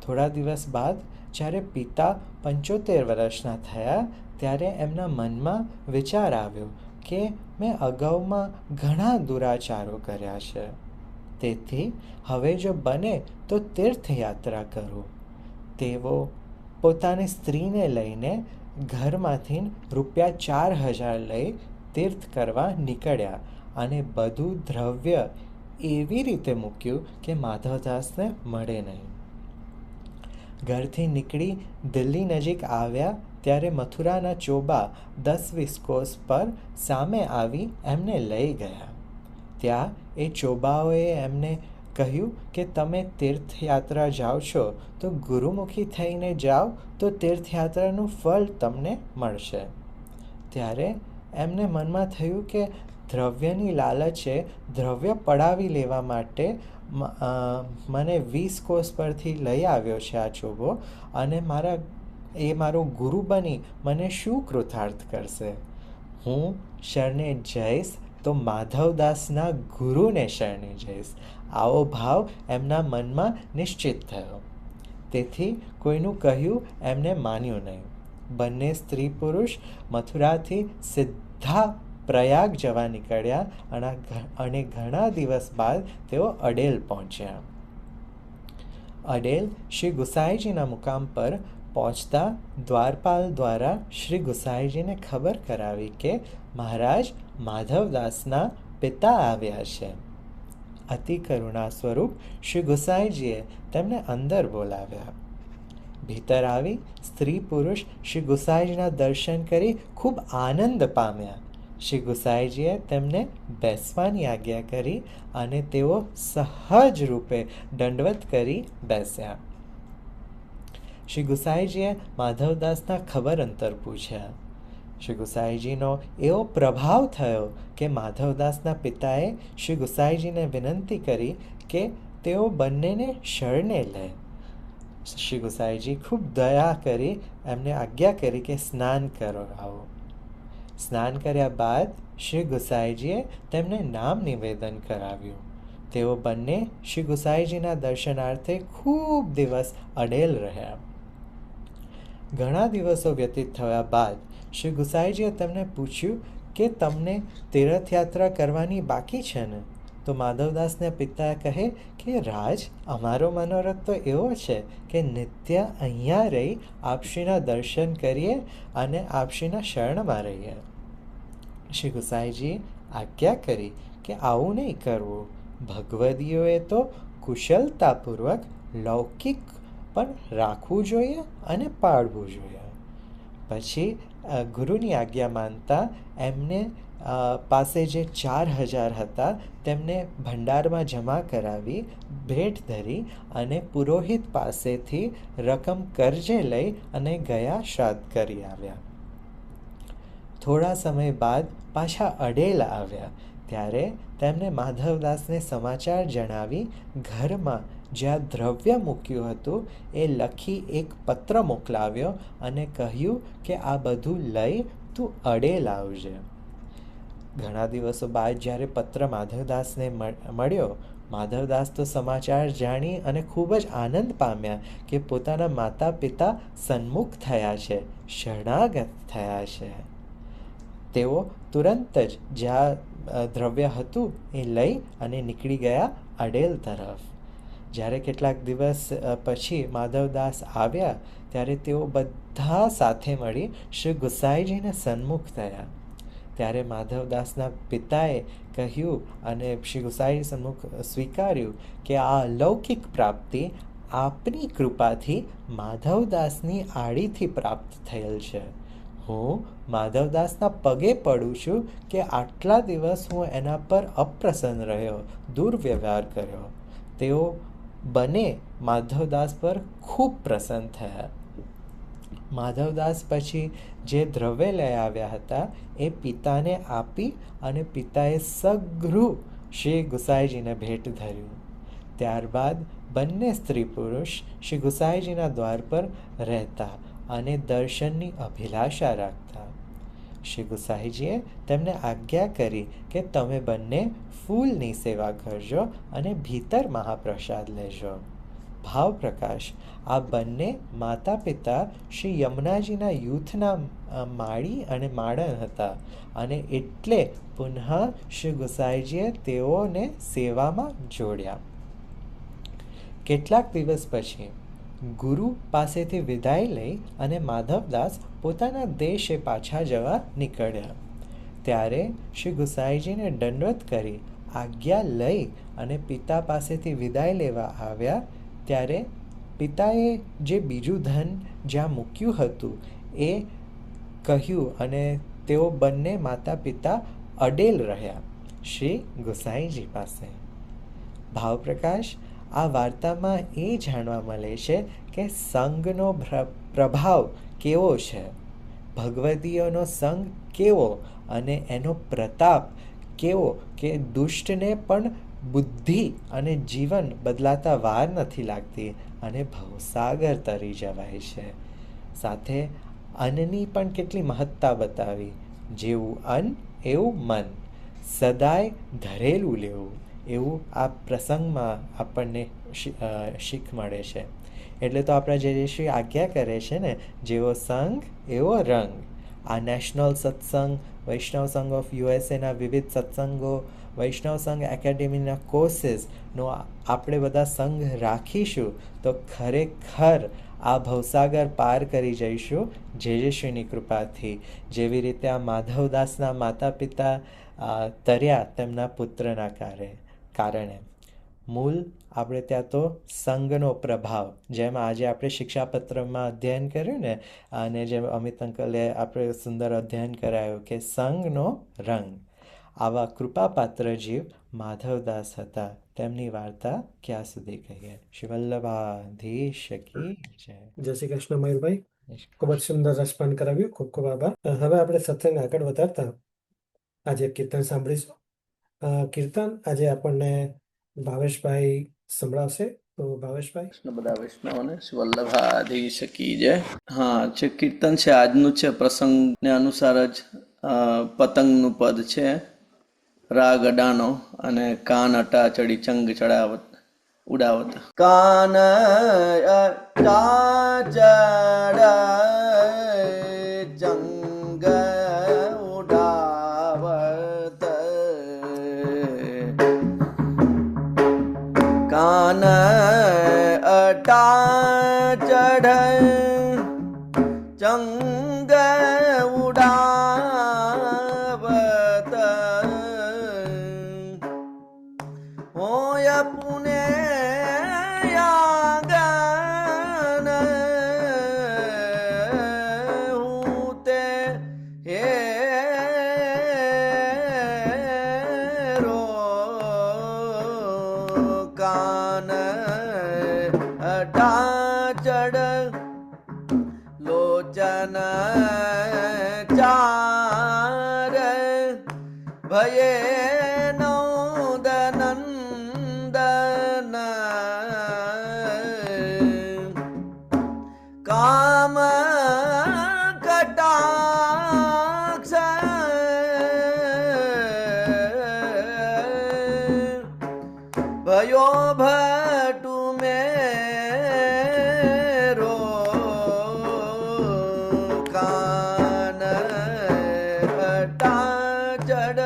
થોડા દિવસ બાદ જ્યારે પિતા 75 વર્ષના થયા ત્યારે એમના મનમાં વિચાર આવ્યો કે મેં અગાઉમાં ઘણા દુરાચારો કર્યા છે, તેથી હવે જો બને તો તીર્થયાત્રા કરું. તેઓ પોતાની સ્ત્રીને લઈને ઘરમાંથી ₹4000 લઈ તીર્થ કરવા નીકળ્યા અને બધું દ્રવ્ય એવી રીતે મૂક્યું કે માધવદાસને મળે નહીં. ઘરથી નીકળી દિલ્હી નજીક આવ્યા ત્યારે મથુરાના ચોબા 10-20 કોસ પર સામે આવી એમને લઈ ગયા. ત્યાં એ ચોબાઓએ એમને કહ્યું કે તમે તીર્થયાત્રા જાઓ છો તો ગુરુમુખી થઈને જાઓ તો તીર્થયાત્રાનું ફળ તમને મળશે. ત્યારે એમને મનમાં થયું કે દ્રવ્યની લાલચે દ્રવ્ય પડાવી લેવા માટે મને 20 કોસ પરથી લઈ આવ્યો છે આ ચોબો, અને મારો ગુરુ બની મને શું કૃતાર્થ કરશે? હું શરણે જઈશ તો માધવદાસના ગુરુને શરણે જઈશ. આવો ભાવ એમના મનમાં નિશ્ચિત થયો. તેથી કોઈનું કહ્યું એમને માન્યું નહીં. બંને સ્ત્રી પુરુષ મથુરાથી સીધા પ્રયાગ જવા નીકળ્યા અને ઘણા દિવસ બાદ તેઓ અડેલ પહોંચ્યા. અડેલ શ્રી ગુસાઈજીના મુકામ પર પહોંચતા દ્વારપાલ દ્વારા શ્રી ગુસાઈજીને ખબર કરાવી કે મહારાજ માધવદાસના પિતા આવ્યા છે. અતિ કરુણા સ્વરૂપ શ્રી ગુસાઈજીએ તેમને અંદર બોલાવ્યા. ભીતર આવી સ્ત્રી પુરુષ શ્રી ગુસાઈજીના દર્શન કરી ખૂબ આનંદ પામ્યા. શ્રી ગુસાઈજીએ તેમને બેસવાની આજ્ઞા કરી અને તેઓ સહજ રૂપે દંડવત કરી બેસ્યા. શ્રી ગુસાઈજીએ માધવદાસના ખબર અંતર પૂછ્યા. શ્રી ગુસાઈજીનો એવો પ્રભાવ થયો કે માધવદાસના પિતાએ શ્રી ગુસાઈજીને વિનંતી કરી કે તેઓ બંનેને શરણે લે. શ્રી ગુસાઈજી ખૂબ દયા કરી એમને આજ્ઞા કરી કે સ્નાન કરાવો. સ્નાન કર્યા બાદ શ્રી ગુસાઈજીએ તેમને નામ નિવેદન કરાવ્યું. તેઓ બંને શ્રી ગુસાઈજીના દર્શનાર્થે ખૂબ દિવસ અડેલ રહ્યા. ઘણા દિવસો વ્યતીત થયા બાદ શ્રી ગુસાઈજીએ તેમને પૂછ્યું કે તમને તીર્થયાત્રા કરવાની બાકી છે ને? તો માધવદાસના પિતા કહે કે રાજ, અમારો મનોરથ તો એવો છે કે નિત્ય અહીંયા રહી આપશ્રીના દર્શન કરીએ અને આપશ્રીના શરણમાં રહીએ. શ્રી ગુસાઈજીએ આજ્ઞા કરી કે આવું નહીં કરવું. ભગવદીઓએ તો કુશળતાપૂર્વક લૌકિક પણ રાખવું જોઈએ અને પાળવું જોઈએ. પછી ગુરુની આજ્ઞા માનતા એમને પાસે જે 4000 હતા તેમને ભંડારમાં જમા કરાવી ભેટ ધરી અને પુરોહિત પાસેથી રકમ કર્જે લઈ અને ગયા શ્રાદ્ધ કરી આવ્યા. થોડા સમય બાદ પાછા અડેલ આવ્યા ત્યારે તેમને માધવદાસને સમાચાર જણાવી ઘરમાં જ્યાં દ્રવ્ય મૂક્યું હતું એ લખી એક પત્ર મોકલાવ્યો અને કહ્યું કે આ બધું લઈ તું અડેલ આવજે. ઘણા દિવસો બાદ જ્યારે પત્ર માધવદાસને મળ્યો, માધવદાસ તો સમાચાર જાણી અને ખૂબ જ આનંદ પામ્યા કે પોતાના માતા પિતા સન્મુખ થયા છે, શરણાગત થયા છે. તેઓ તુરંત જ જ્યાં દ્રવ્ય હતું એ લઈ અને નીકળી ગયા અડેલ તરફ. જ્યારે કેટલાક દિવસ પછી માધવદાસ આવ્યા ત્યારે તેઓ બધા સાથે મળી શ્રી ગુસાઈજીને સન્મુખ થયા. ત્યારે માધવદાસના પિતાએ કહ્યું અને શ્રી ગુસાઈ સન્મુખ સ્વીકાર્યું કે આ અલૌકિક પ્રાપ્તિ આપની કૃપાથી માધવદાસની આડીથી પ્રાપ્ત થયેલ છે. હું માધવદાસના પગે પડું છું કે આટલા દિવસ હું એના પર અપ્રસન્ન રહ્યો, દુર્વ્યવહાર કર્યો. તેઓ બંને માધવદાસ પર ખૂબ પ્રસન્ન થયા. માધવદાસ પછી જે દ્રવ્ય લઈ આવ્યા હતા એ પિતાને આપી અને પિતાએ સઘળું શ્રી ગુસાઈજીને ભેટ ધર્યું. ત્યારબાદ બંને સ્ત્રી પુરુષ શ્રી ગુસાઈજીના દ્વાર પર રહેતા અને દર્શનની અભિલાષા રાખતા. શ્રી ગુસાઈજીએ તેમને આજ્ઞા કરી કે તમે બંને ફૂલની સેવા કરજો અને ભીતર મહાપ્રસાદ લેજો. ભાવ પ્રકાશ આ બંને માતા પિતા શ્રી યમુનાજીના યુથના માળી અને માળન હતા અને એટલે પુનઃ શ્રી ગુસાઈજીએ તેઓને સેવામાં જોડ્યા. કેટલાક દિવસ પછી ગુરુ પાસેથી વિદાય લઈ અને માધવદાસ પોતાના દેશે પાછા જવા નીકળ્યા. ત્યારે શ્રી ગુસાઈજીને દંડવત કરી આજ્ઞા લઈ અને પિતા પાસેથી વિદાય લેવા આવ્યા. ત્યારે પિતાએ જે બીજું ધન જ્યાં મૂક્યું હતું એ કહ્યું અને તેઓ બંને માતા પિતા અડેલ રહ્યા શ્રી ગુસાઈજી પાસે. ભાવપ્રકાશ આ વાર્તામાં એ જાણવા મળે છે કે સંગનો પ્રભાવ કેવો છે, ભગવદીઓનો સંગ કેવો અને એનો પ્રતાપ કેવો કે દુષ્ટને પણ બુદ્ધિ અને જીવન બદલાતા વાર નથી લાગતી અને ભવસાગર તરી જવાય છે. સાથે અન્નની પણ કેટલી મહત્તા બતાવી. જેવું અન્ન એવું મન, સદાય ધરેલું લેવું, એવું આ પ્રસંગમાં આપણને શીખ મળે છે. એટલે તો આપણા જે શ્રી આજ્ઞા કરે છે ને, જેવો સંગ એવો રંગ. આ નેશનલ સત્સંગ, વૈષ્ણવ સંઘ ઓફ યુએસએના વિવિધ સત્સંગો, વૈષ્ણવ સંઘ એકેડેમીના કોર્સીસનો આપણે બધા સંઘ રાખીશું તો ખરેખર આ ભવસાગર પાર કરી જઈશું જેજેશ્રીની કૃપાથી. જેવી રીતે આ માધવદાસના માતા પિતા તર્યા તેમના પુત્રના કારણે. મૂળ આપણે ત્યાં તો સંઘનો પ્રભાવ, જેમ આજે આપણે શિક્ષાપત્રમાં અધ્યયન કર્યું ને, અને જેમ અમિત અંકલે આપણે સુંદર અધ્યયન કરાયું કે સંઘનો રંગ. આવા કૃપાપાત્ર જીવ માધવદાસ હતા. તેમની વાર્તા ક્યાં સુધી કહીએ. શ્રી વલ્લભાધીશ કી જય. જય શ્રી કૃષ્ણ મયુરભાઈ, ખૂબ જ સુંદર રસપાન કરાવ્યું. ખૂબ ખૂબ આભાર. હવે આપણે સત્સંગ આગળ વધારતા આજે કીર્તન સાંભળીશું. કીર્તન આજે આપણને ભાવેશભાઈ સંભળાવશે. તો ભાવેશભાઈ. બધા વૈષ્ણવોને શ્રી વલ્લભાધીશ કી જય. હા, જે કીર્તન છે આજનું છે પ્રસંગને અનુસાર જ પતંગનું પદ છે. રાગ અડાનો અને કાન અટા ચડી ચંગ ચડાવત ઉડાવત. કાન અટા ચડાય ચંગ ઉડાવત. કાન અટા ચઢ ચંગ ઉડાવત. હોય પુને યાગન હું તે હેરો. કાન અટા ચડ લોચન ચાર ભયે નંદન. કામ કટાક્ષ भयो भटु मेरो. कान अटा चढ़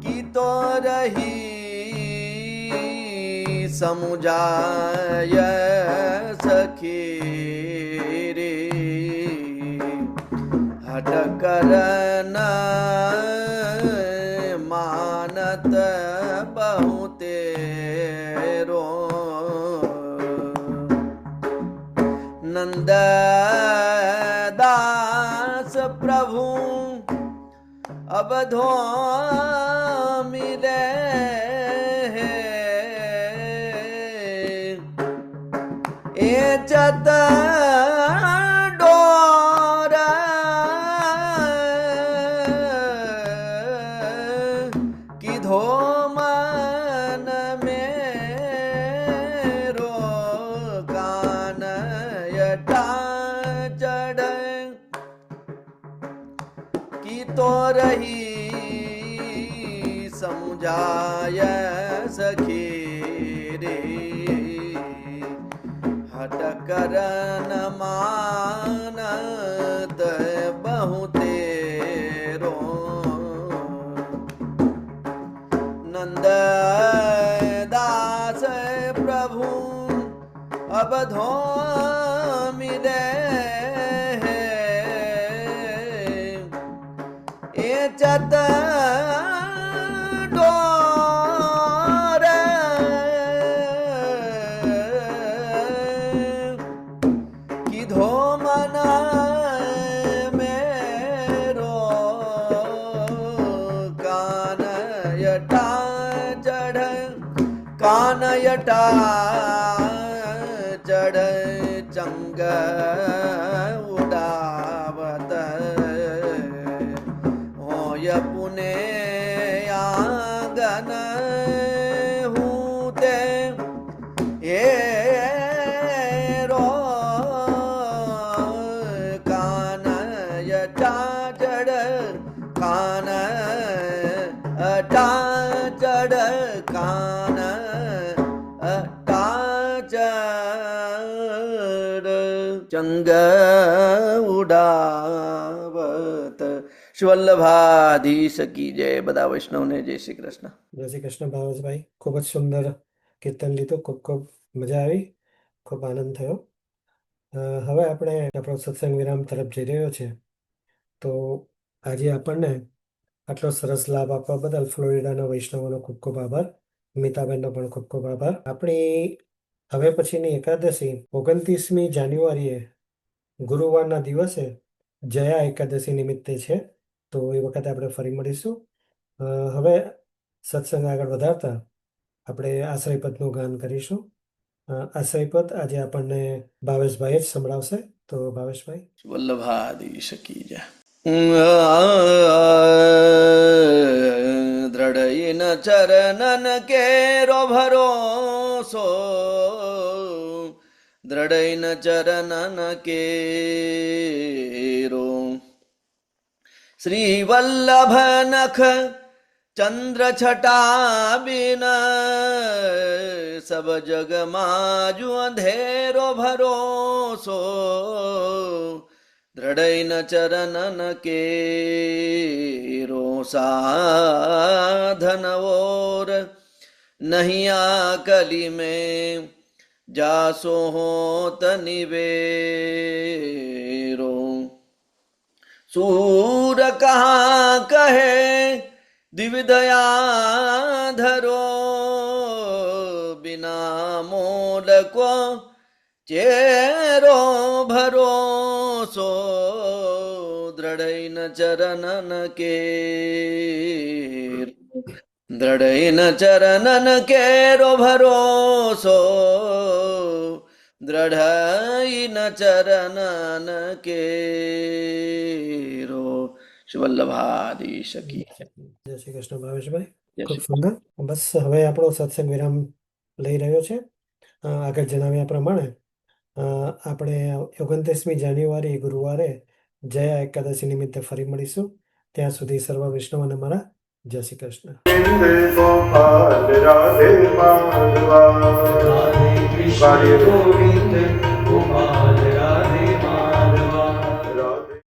की तो रही समुजाय सखी रे. हट करना मानत बहुतेरो. नंद दास प्रभु अवधो मिले ए चत डोर किधो मन मेरो. कान रही समुझाय सखी रे हट करन मानत बहु तेरो नंद दास प्रभु अबधो मिले ए चत डोर की धो मन मेरो कानयटा चढ़ कानयटा चढ़ चंग उड़ावत होय पुने आंगन हूते ए रो कानयटा चढ़ कान अटा चढ़ कान अटा चढ़ चंग उड़ावत શિવલ્લભાધીશ કી જય. બધા વૈષ્ણવને જય શ્રી કૃષ્ણ. જય શ્રી કૃષ્ણ ભાવેશભાઈ, ખૂબ જ સુંદર કીર્તન લીધું, ખૂબ ખૂબ મજા આવી, ખૂબ આનંદ થયો. હવે આપણે આપણો સત્સંગ વિરામ તરફ જઈ રહ્યો છે. તો આજે આપણને આટલો સરસ લાભ આપવા બદલ ફ્લોરિડાના વૈષ્ણવોનો ખૂબ ખૂબ આભાર. મીતાબેનનો પણ ખૂબ ખૂબ આભાર. આપણી હવે પછીની એકાદશી 29મી જાન્યુઆરીએ ગુરુવારના દિવસે જયા એકાદશી નિમિત્તે છે. તો એ વખતે આપણે ફરી મળીશું. હવે સત્સંગ આગળ વધારતા આપણે આશ્રયપદનું ગાન કરીશું. આશ્રયપદ આજે આપણને ભાવેશભાઈ જ સંભળાવશે. તો ભાવેશભાઈ. વલ્લભાધીશ કી જય. દ્રઢઈન ચરનન કેરો ભરોસો દ્રઢઈન ચરનન કેરો શ્રી વલ્લભ નખ ચંદ્ર છટા બિન સબ જગ માજુ અંધેરો ભરોસો દ્રઢઈન ચરનન કેરો સાધન ઓર નહીં આકલી में जासो होत निवेरो सूर कहाँ कहे दिव्यदया धरो बिना मोल को चेरो भरोसो દ્રઢઈન ચરનન કે દ્રઢઈન ચરનન કેરો ભરોસો દ્રઢઈન ચરનન કેરો. શિવલ્લભાધીશ કી જય. જય શ્રી કૃષ્ણ ભાવેશભાઈ, જય ખૂબ શ્રી સુંદર. બસ હવે આપણો સત્સંગ વિરામ લઈ રહ્યો છે. આગળ જણાવ્યા પ્રમાણે આપણે 29મી જાન્યુઆરી ગુરુવારે જયા એકાદશી નિમિત્તે ફરી મળીશું. ત્યાં સુધી સર્વ વૈષ્ણવોને મારા જય શ્રી કૃષ્ણ. ગોપાલ રાધે માધવા, રાધે કૃષ્ણ ગોવિંદ